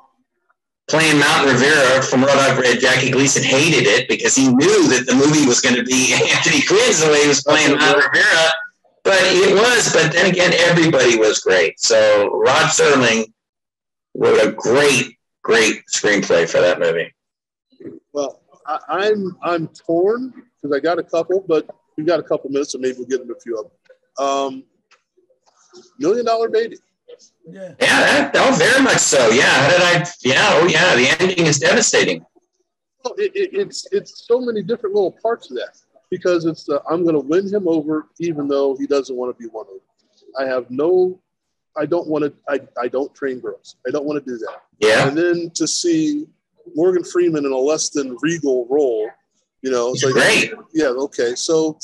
playing Mountain Rivera, from what I've read, Jackie Gleason hated it because he knew that the movie was going to be Anthony Quinn's the way he was playing Mountain Rivera. But it was, but then again, everybody was great. So Rod Serling wrote a great screenplay for that movie. Well, I'm torn because I got a couple, but we've got a couple minutes, so maybe we'll get into a few of them. $1 Million Baby. Yeah, very much so. Yeah, how did I? Yeah, oh yeah, the ending is devastating. Well, it's so many different little parts of that because it's I'm going to win him over even though he doesn't want to be won over. I don't train girls. I don't want to do that. Yeah. And then to see Morgan Freeman in a less than regal role, you know, it's like great. Yeah, okay. So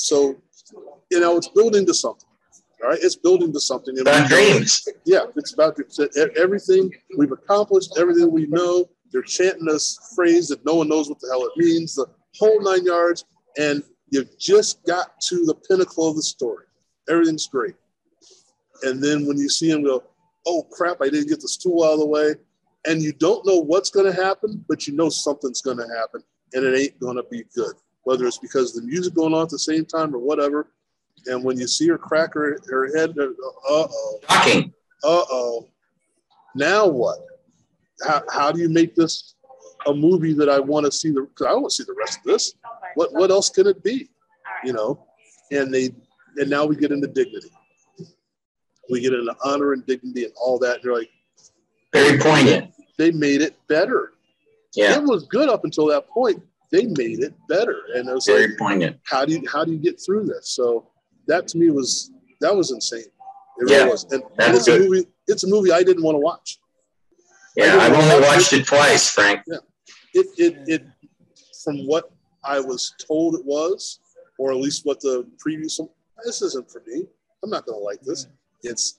you know, it's building to something. All right, it's building to something. About dreams. Yeah, it's about everything we've accomplished, everything we know. They're chanting this phrase that no one knows what the hell it means, the whole 9 yards, and you've just got to the pinnacle of the story. Everything's great. And then when you see him go, oh, crap, I didn't get the stool out of the way, and you don't know what's going to happen, but you know something's going to happen, and it ain't going to be good, whether it's because the music going on at the same time or whatever. And when you see her crack her head, shocking. Now what? How do you make this a movie that I want to see? Because I want to see the rest of this. What else can it be? You know, and now we get into dignity. We get into honor and dignity and all that. And you're like, very poignant. They made it better. Yeah, it was good up until that point. They made it better, and it was very poignant. How do you get through this? So. That to me was insane. It really was. And it's a movie I didn't want to watch. Yeah, I've only watched it twice, Frank. Yeah. It from what I was told it was, or at least what the previous this isn't for me. I'm not gonna like this. It's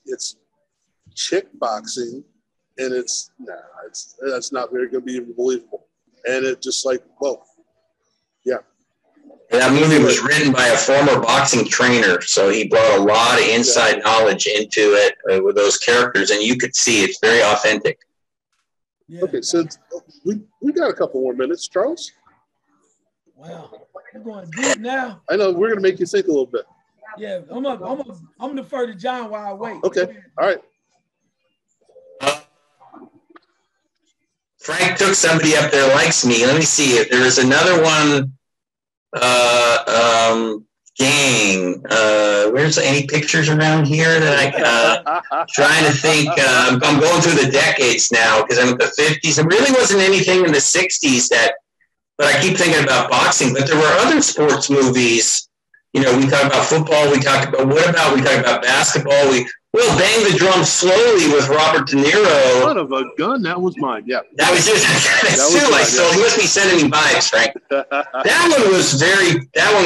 chick boxing and that's not very gonna be believable. And it just like, whoa. Yeah. That movie was written by a former boxing trainer, so he brought a lot of inside knowledge into it with those characters, and you could see it's very authentic. Yeah. Okay, so we got a couple more minutes, Charles. Wow, we're going deep now. I know we're gonna make you think a little bit. Yeah, I'm gonna defer to John while I wait. Okay, all right. Frank took somebody up there likes me. Let me see if there is another one. Gang. Where's any pictures around here that I trying to think? I'm going through the decades now because I'm at the 50s. There really wasn't anything in the 60s but I keep thinking about boxing. But there were other sports movies. You know, we talk about football. We talk about basketball. We'll bang the drum slowly with Robert De Niro. Son of a gun, that was mine. Yeah, that was just so he must be sending me vibes, Frank. That one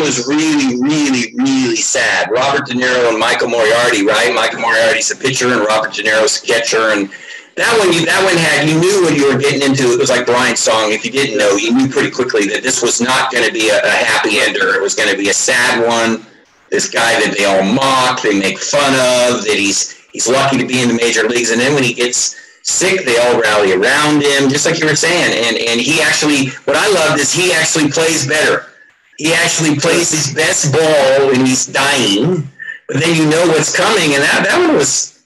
was really, really, really sad. Robert De Niro and Michael Moriarty, right? Michael Moriarty's a pitcher and Robert De Niro's a catcher, and that one had, you knew when you were getting into it was like Brian's song. If you didn't know, you knew pretty quickly that this was not going to be a happy ender. It was going to be a sad one. This guy that they all mock, they make fun of, that he's lucky to be in the major leagues, and then when he gets sick, they all rally around him, just like you were saying. And he actually, what I loved is he actually plays better. He actually plays his best ball when he's dying, but then you know what's coming, and that one was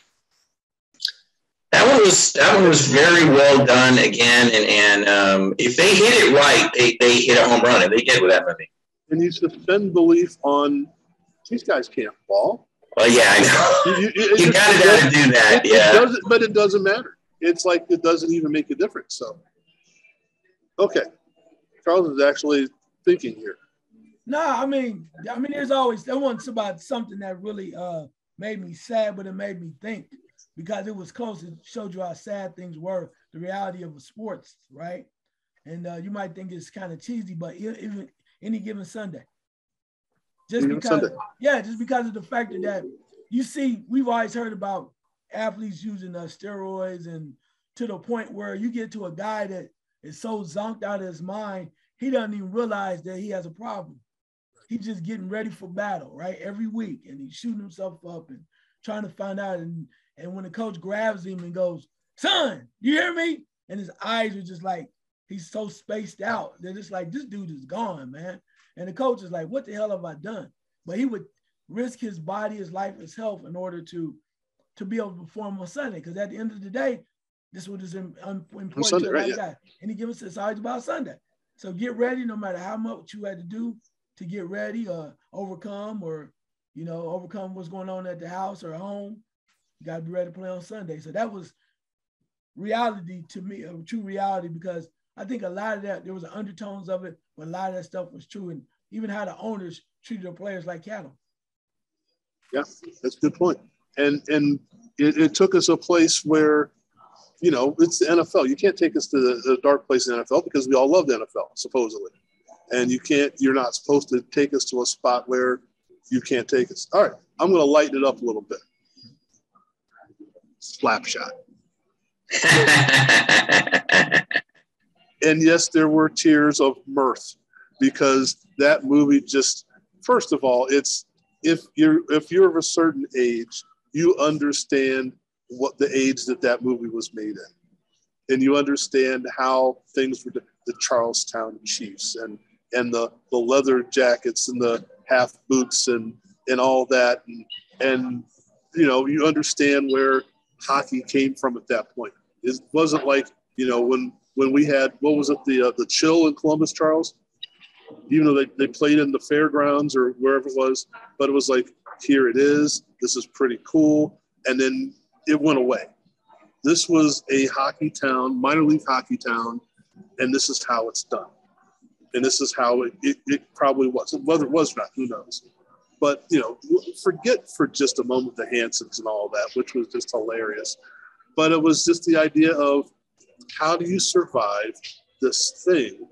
very well done again. And if they hit it right, they hit a home run, and they did with that movie. And you suspend belief on. These guys can't fall. Well, yeah, I know. You got to do that, But it doesn't matter. It's like it doesn't even make a difference. So, okay. Charles is actually thinking here. No, I mean, there wasn't about something that really made me sad, but it made me think because it was close. It showed you how sad things were, the reality of sports, right? And you might think it's kind of cheesy, but even any given Sunday. Just because of the factor that you see, we've always heard about athletes using steroids, and to the point where you get to a guy that is so zonked out of his mind, he doesn't even realize that he has a problem. He's just getting ready for battle, right? Every week, and he's shooting himself up and trying to find out. And when the coach grabs him and goes, "Son, you hear me?" And his eyes are just like, he's so spaced out. They're just like, this dude is gone, man. And the coach is like, what the hell have I done? But he would risk his body, his life, his health in order to be able to perform on Sunday. Because at the end of the day, this was important Sunday, to right, guy. And he gives us it's always about Sunday. So get ready, no matter how much you had to do to get ready or overcome what's going on at the house or home. You got to be ready to play on Sunday. So that was reality to me, a true reality, because I think a lot of that, there was undertones of it, but a lot of that stuff was true. And even how the owners treated their players like cattle. Yeah, that's a good point. And it took us a place where, it's the NFL. You can't take us to the dark place in the NFL because we all love the NFL, supposedly. And you're not supposed to take us to a spot where you can't take us. All right, I'm going to lighten it up a little bit. Slap shot. And yes, there were tears of mirth because that movie just, first of all, it's if you're of a certain age, you understand what the age that movie was made in, and you understand how things were. The Charlestown Chiefs and the leather jackets and the half boots and all that, and you understand where hockey came from at that point. It wasn't like when we had, what was it, the chill in Columbus, Charles? Even though they played in the fairgrounds or wherever it was, but it was like, here it is. This is pretty cool. And then it went away. This was a hockey town, minor league hockey town, and this is how it's done. And this is how it probably was. Whether it was or not, who knows? But, forget for just a moment the Hansons and all that, which was just hilarious. But it was just the idea of, how do you survive this thing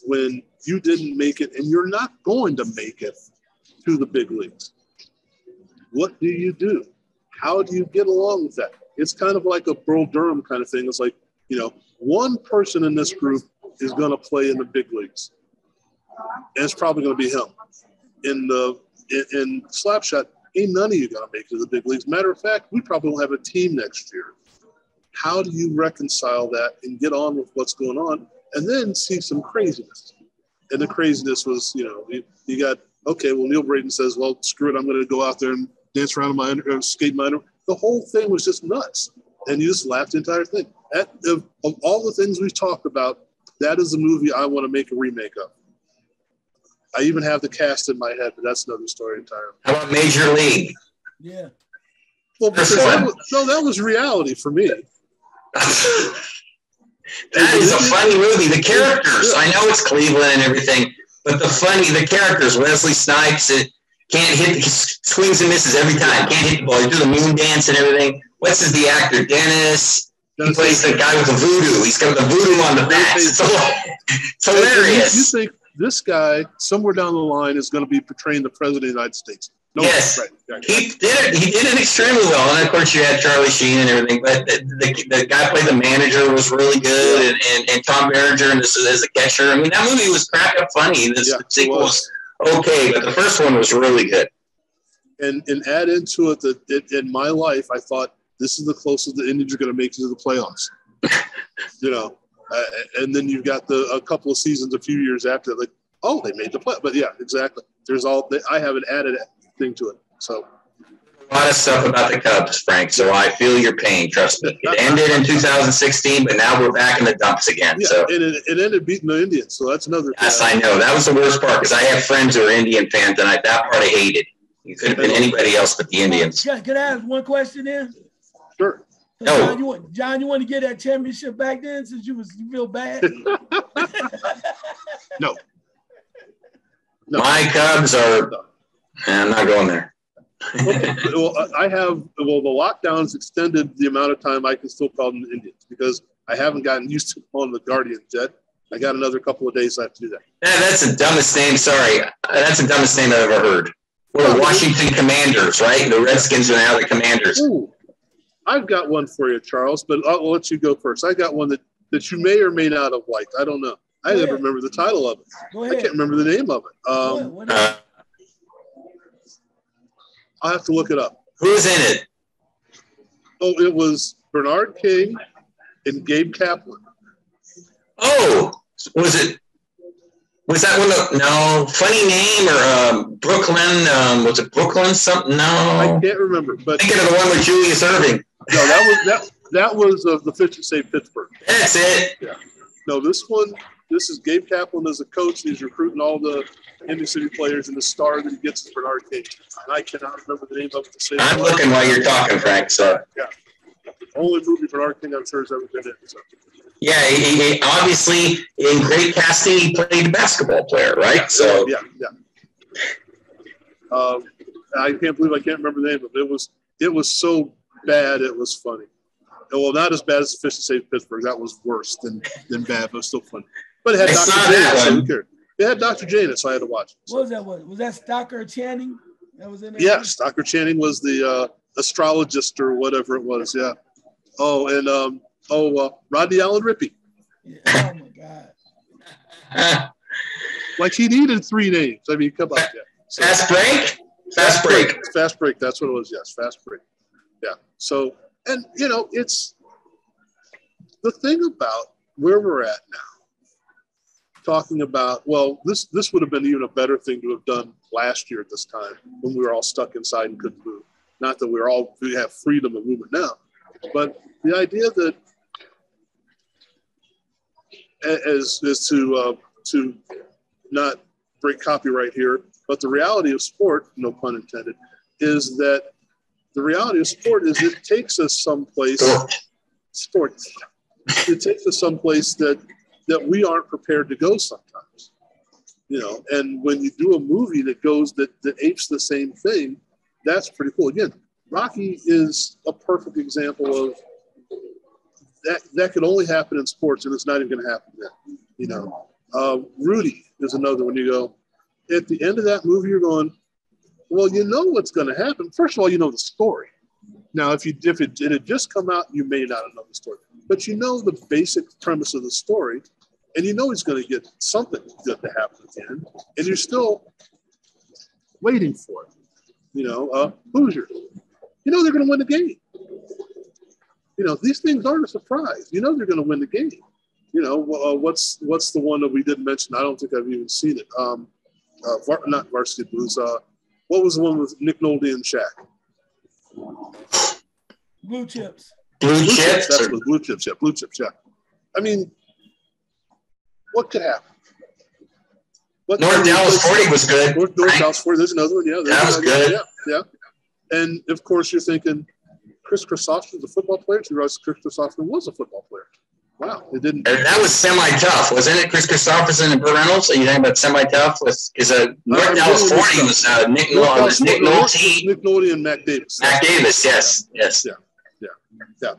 when you didn't make it and you're not going to make it to the big leagues? What do you do? How do you get along with that? It's kind of like a Bull Durham kind of thing. It's like, one person in this group is going to play in the big leagues. And it's probably going to be him. In Slapshot, ain't none of you going to make it to the big leagues. Matter of fact, we probably won't have a team next year. How do you reconcile that and get on with what's going on and then see some craziness? And the craziness was, you got, okay, well, Neil Braden says, well, screw it, I'm going to go out there and dance around in my skate my under. The whole thing was just nuts. And you just laughed the entire thing. Of all the things we've talked about, that is the movie I want to make a remake of. I even have the cast in my head, but that's another story entirely. How about Major League? Yeah. Well, because that was reality for me. That is a funny movie. The characters, I know it's Cleveland and everything, but the characters, Wesley Snipes, can't hit, he swings and misses every time. Can't hit the ball. He do the moon dance and everything. What's the actor? Dennis. He plays the guy with the voodoo. He's got the voodoo on the backs. It's hilarious. You think this guy, somewhere down the line, is going to be portraying the President of the United States? No, yes. Right. He did it extremely well. And, of course, you had Charlie Sheen and everything. But the guy played the manager was really good. And Tom Berenger as a catcher. I mean, that movie was crack up funny. The sequel was okay, but the first one was really good. And add into it that in my life, I thought this is the closest the Indians are going to make it to the playoffs. And then you've got a couple of seasons a few years after, like, oh, they made the play. But yeah, exactly. I have an added thing to it. So a lot of stuff about the Cubs, Frank. So I feel your pain. Trust me. It ended in 2016, but now we're back in the dumps again. Yeah, so and it ended beating the Indians. So that's another. Yes, I know. That was the worst part because I have friends who are Indian fans, and that part I hated. You could have been anybody else but the Indians. Can I ask one question then? Sure. No. John, you want to get that championship back then since you feel bad? No. My Cubs are. I'm not going there. Okay. Well, the lockdowns extended the amount of time I can still call them the Indians because I haven't gotten used to calling the Guardians yet. I got another couple of days left to do that. Yeah, that's the dumbest name. Sorry. That's the dumbest name I've ever heard. We're the Washington Commanders, right? The Redskins are now the Commanders. Ooh, I've got one for you, Charles, but I'll let you go first. I got one that you may or may not have liked. I don't know. I never remember the title of it. I can't remember the name of it. I'll have to look it up. Who's in it? Oh, it was Bernard King and Gabe Kaplan. Oh, was that one? No, funny name or Brooklyn? Was it Brooklyn something? No, I can't remember. But thinking of the one with Julius Erving. No, that was the Fish and Save Pittsburgh. That's it. Yeah. No, this is Gabe Kaplan as a coach. He's recruiting all the Indy City players, and the star that he gets is Bernard King. And I cannot remember the name of it. I'm looking while you're talking, Frank. So yeah, only movie Bernard King I'm sure has ever been in. So. Yeah, he obviously in great casting. He played a basketball player, right? Yeah, so yeah. I can't believe I can't remember the name of it. It was so bad it was funny. Well, not as bad as the Fish and Save Pittsburgh. That was worse than bad, but it was still funny. But it had Dr. J in it, so who cared? It had Dr. J in it, so I had to watch it. So. What was that? Was that Stocker Channing that was in there? Yeah, Stocker Channing was the astrologist or whatever it was. Yeah. Oh, and Rodney Allen Rippey. Yeah. Oh my God. Like he needed 3 names. I mean, come on. Yeah. So, Fast break. Fast break. Fast break. That's what it was. Yes, fast break. Yeah. So, and it's the thing about where we're at now. Talking about, this would have been even a better thing to have done last year at this time when we were all stuck inside and couldn't move. Not that we have freedom of movement now, but the idea that as to not break copyright here, but the reality of sport, no pun intended, is that the reality of sport is it takes us someplace. Sports. It takes us someplace that we aren't prepared to go sometimes, and when you do a movie that apes the same thing, that's pretty cool. Again, Rocky is a perfect example of that could only happen in sports, and it's not even going to happen then. Rudy is another one. You go, at the end of that movie, you're going, well, you know what's going to happen. First of all, you know the story. Now, if it had just come out, you may not have known the story, but you know the basic premise of the story. and you know he's going to get something good to happen at the end, and you're still waiting for it. You know, Hoosier, you know they're going to win the game. You know, these things aren't a surprise. You know they're going to win the game. You know, what's the one that we didn't mention? I don't think I've even seen it. Not Varsity Blues. What was the one with Nick Nolte and Shaq? Blue Chips. Blue Chips. That's what Blue Chips. Yeah, Blue Chips. Yeah. I mean, what could happen? North Dallas 40 was good. North Dallas 40. There's another one. Yeah, that was good. Yeah. And of course, you're thinking Chris Christopherson was a football player. You realize Chris Christopherson was a football player. Wow, it didn't. And that was semi-tough, wasn't it? Chris Christopherson and Burt Reynolds. Are you talking about semi-tough? Because North Dallas 40 was Nick Nolte. Nick Nolte and Mac Davis. Mac Davis, yes. Yeah.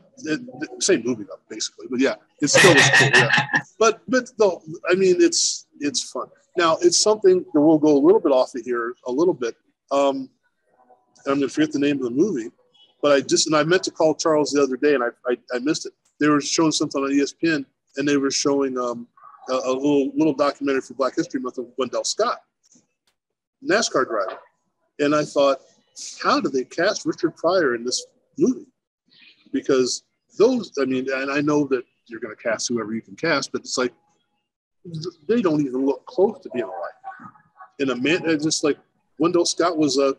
Same movie though, basically. But yeah, it still was cool. Yeah. But though, I mean, it's fun. Now it's something that we'll go a little bit off of here a little bit. I'm going to forget the name of the movie, but I meant to call Charles the other day and I missed it. They were showing something on ESPN, and they were showing a little documentary for Black History Month of Wendell Scott, NASCAR driver. And I thought, how do they cast Richard Pryor in this movie? Because and I know that you're going to cast whoever you can cast, but it's like they don't even look close to being alike. And it's just like Wendell Scott was a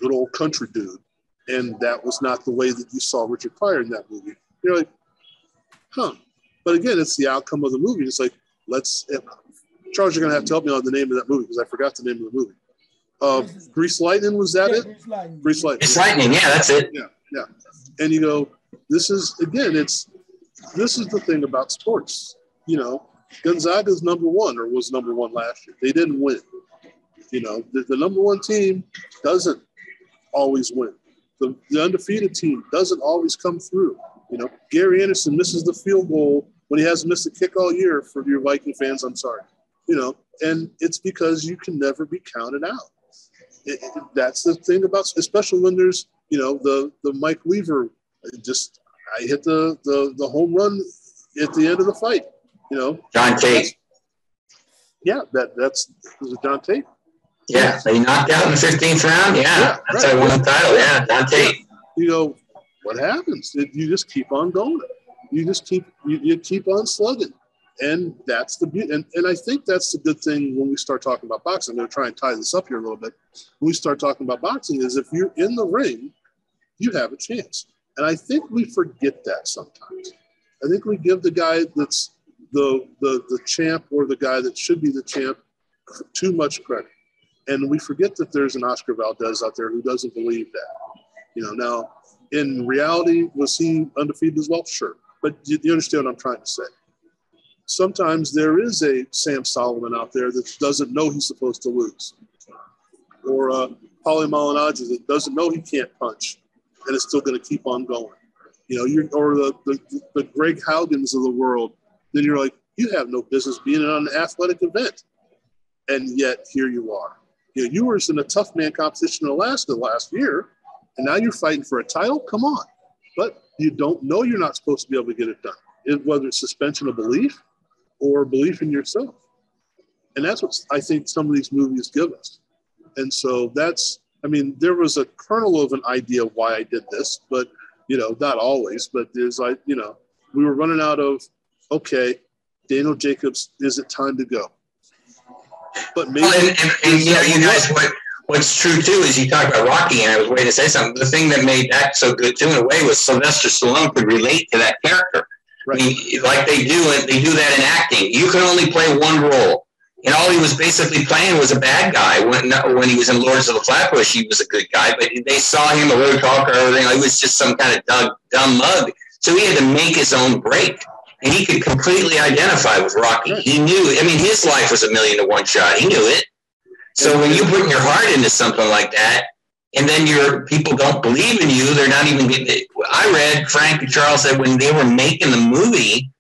good old country dude, and that was not the way that you saw Richard Pryor in that movie. You're like, huh. But again, it's the outcome of the movie. It's like, Charles, you're going to have to help me on the name of that movie because I forgot the name of the movie. Grease Lightning, was that it? Grease Lightning. Grease Lightning, yeah, that's it. Yeah. And you go, this is the thing about sports. You know, Gonzaga's number one or was number one last year. They didn't win. You know, the number one team doesn't always win. The undefeated team doesn't always come through. You know, Gary Anderson misses the field goal when he hasn't missed a kick all year. For your Viking fans, I'm sorry. You know, and it's because you can never be counted out. That's the thing about, especially when there's, you know, the Mike Weaver, I hit the home run at the end of the fight. You know, John Tate. Was it John Tate? Yeah, he knocked out in the 15th round. Yeah, that's how he won the title. Yeah, John Tate. You know, what happens? You just keep on going. You just keep on slugging, and that's the beauty. And I think that's the good thing when we start talking about boxing. I'm going to try and tie this up here a little bit. When we start talking about boxing, is if you're in the ring, you have a chance. And I think we forget that sometimes. I think we give the guy that's the champ or the guy that should be the champ too much credit. And we forget that there's an Oscar Valdez out there who doesn't believe that. You know, now, in reality, was he undefeated as well? Sure. But you understand what I'm trying to say. Sometimes there is a Sam Solomon out there that doesn't know he's supposed to lose. Or Paulie Malignaggi that doesn't know he can't punch and is still going to keep on going. You know, or the Greg Haugans of the world. Then you're like, you have no business being on an athletic event. And yet, here you are. You know, you were in a tough man competition in Alaska last year, and now you're fighting for a title? Come on. But you don't know you're not supposed to be able to get it done, whether it's suspension of belief or belief in yourself. And that's what I think some of these movies give us. And so there was a kernel of an idea why I did this, but, you know, not always, but there's like, you know, we were running out of, okay, Daniel Jacobs, is it time to go? But maybe, and you know, you guys, what's true too is you talk about Rocky, and I was waiting to say something. The thing that made that so good too, in a way, was Sylvester Stallone could relate to that character. Right. I mean, like they do that in acting. You can only play one role, and all he was basically playing was a bad guy. When he was in Lords of the Flatbush, he was a good guy, but they saw him a little talker, everything. He was just some kind of dumb mug. So he had to make his own break. And he could completely identify with Rocky. He knew, I mean, his life was 1,000,000 to 1 shot. He knew it. So when you put your heart into something like that, and then your people don't believe in you, they're not even getting it. I read Frank and Charles said when they were making the movie,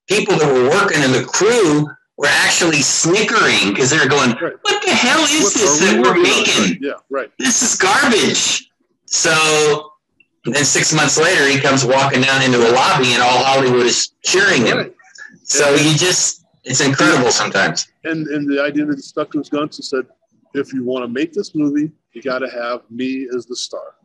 people that were working in the crew were actually snickering because they were going, what the hell is this that we're making? Yeah, right. This is garbage. So then 6 months later, he comes walking down into the lobby, and all Hollywood is cheering him. Right. So It's incredible sometimes. And the idea that he stuck to his guns and said, if you want to make this movie, you got to have me as the star.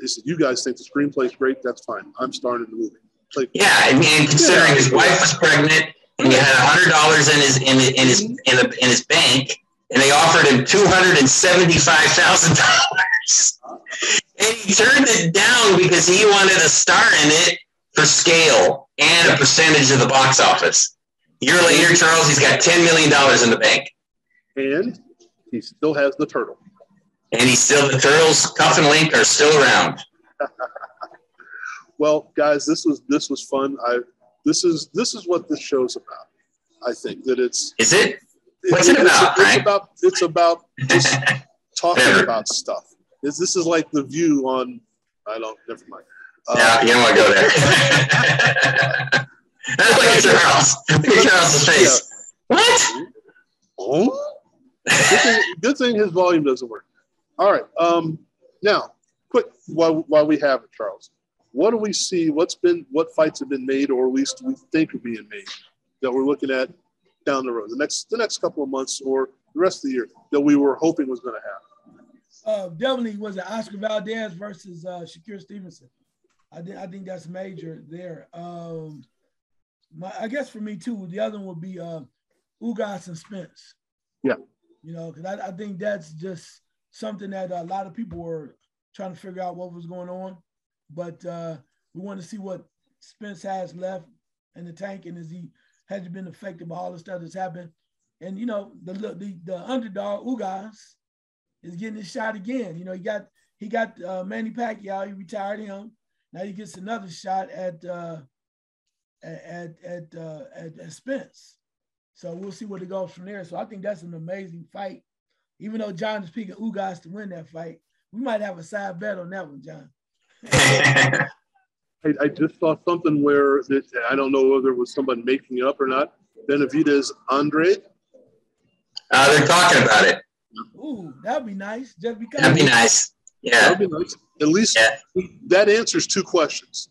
He said, you guys think the screenplay's great, that's fine. I'm starring in the movie. Like, yeah, I mean, considering his wife was pregnant and he had $100 in his bank, and they offered him $275,000, and he turned it down because he wanted a star in it for scale and a percentage of the box office. A year later, Charles, he's got $10 million in the bank, and he still has the turtle. And the turtles, Cuff and Link, are still around. Well, guys, this was fun. This is what this show's about. I think that it's. Is it? What's it about, Frank? It's about just talking about stuff. This is like The View on. Never mind. Yeah, you don't want to go there. Look at Charles. Look at Charles' face. Yeah. What? Oh. Good thing his volume doesn't work. All right. Now, quick, while we have it, Charles, what do we see? What fights have been made, or at least we think are being made, that we're looking at down the road, the next couple of months or the rest of the year, that we were hoping was going to happen? Definitely was it Oscar Valdez versus Shakur Stevenson. I think that's major there. I guess for me too, the other one would be Ugas and Spence. Yeah. Because I think that's just something that a lot of people were trying to figure out what was going on. But we want to see what Spence has left in the tank, and has he been affected by all the stuff that's happened. And, the underdog, Ugas, is getting his shot again. He got Manny Pacquiao. He retired him. Now he gets another shot at Spence. So we'll see where it goes from there. So I think that's an amazing fight. Even though John is picking Ugas to win that fight, we might have a side bet on that one, John. I just saw something where I don't know whether it was somebody making it up or not. Benavidez Andre. They're talking about it. Ooh, that'd be nice. Just because. That'd be nice. Yeah. That'd be nice. At least that answers 2 questions.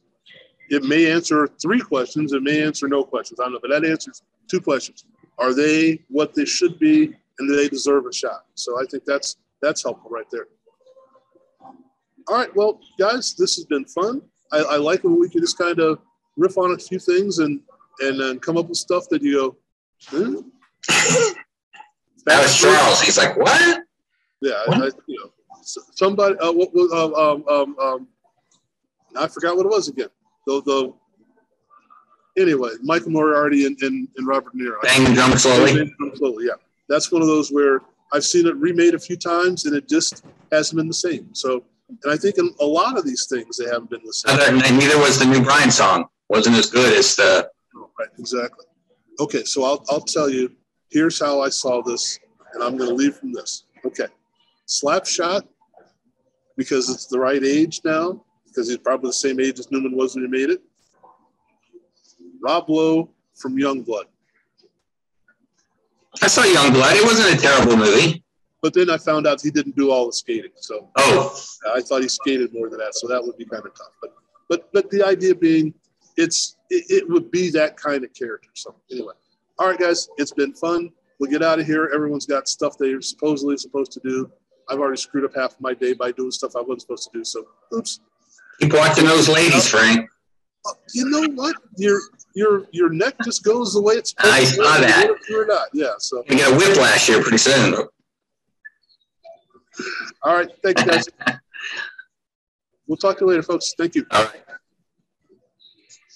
It may answer 3 questions. It may answer no questions. I don't know, but that answers 2 questions. Are they what they should be, and do they deserve a shot? So I think that's helpful right there. All right, well, guys, this has been fun. I like when we can just kind of riff on a few things and then come up with stuff that you go, That was Charles. He's like, what? Yeah, somebody. I forgot what it was again. Anyway, Michael Moriarty and Robert De Niro. Bang Drum Slowly. Yeah, that's one of those where I've seen it remade a few times and it just hasn't been the same. So, and I think in a lot of these things they haven't been the same. And neither was the new Brian song. Wasn't as good as the. Oh, right, exactly. Okay, so I'll tell you. Here's how I saw this, and I'm going to leave from this. Okay, slap shot, because it's the right age now, because he's probably the same age as Newman was when he made it. Rob Lowe from Youngblood. I saw Youngblood. It wasn't a terrible movie. But then I found out he didn't do all the skating. So I thought he skated more than that, so that would be kind of tough. But the idea being it would be that kind of character. So anyway. All right, guys, it's been fun. We'll get out of here. Everyone's got stuff they're supposedly supposed to do. I've already screwed up half of my day by doing stuff I wasn't supposed to do. So, oops. Keep watching those ladies, Frank. You know what? Your neck just goes the way it's supposed to. I saw that. You're not. Yeah. So you get a whiplash here pretty soon. All right. Thanks, guys. We'll talk to you later, folks. Thank you. All right.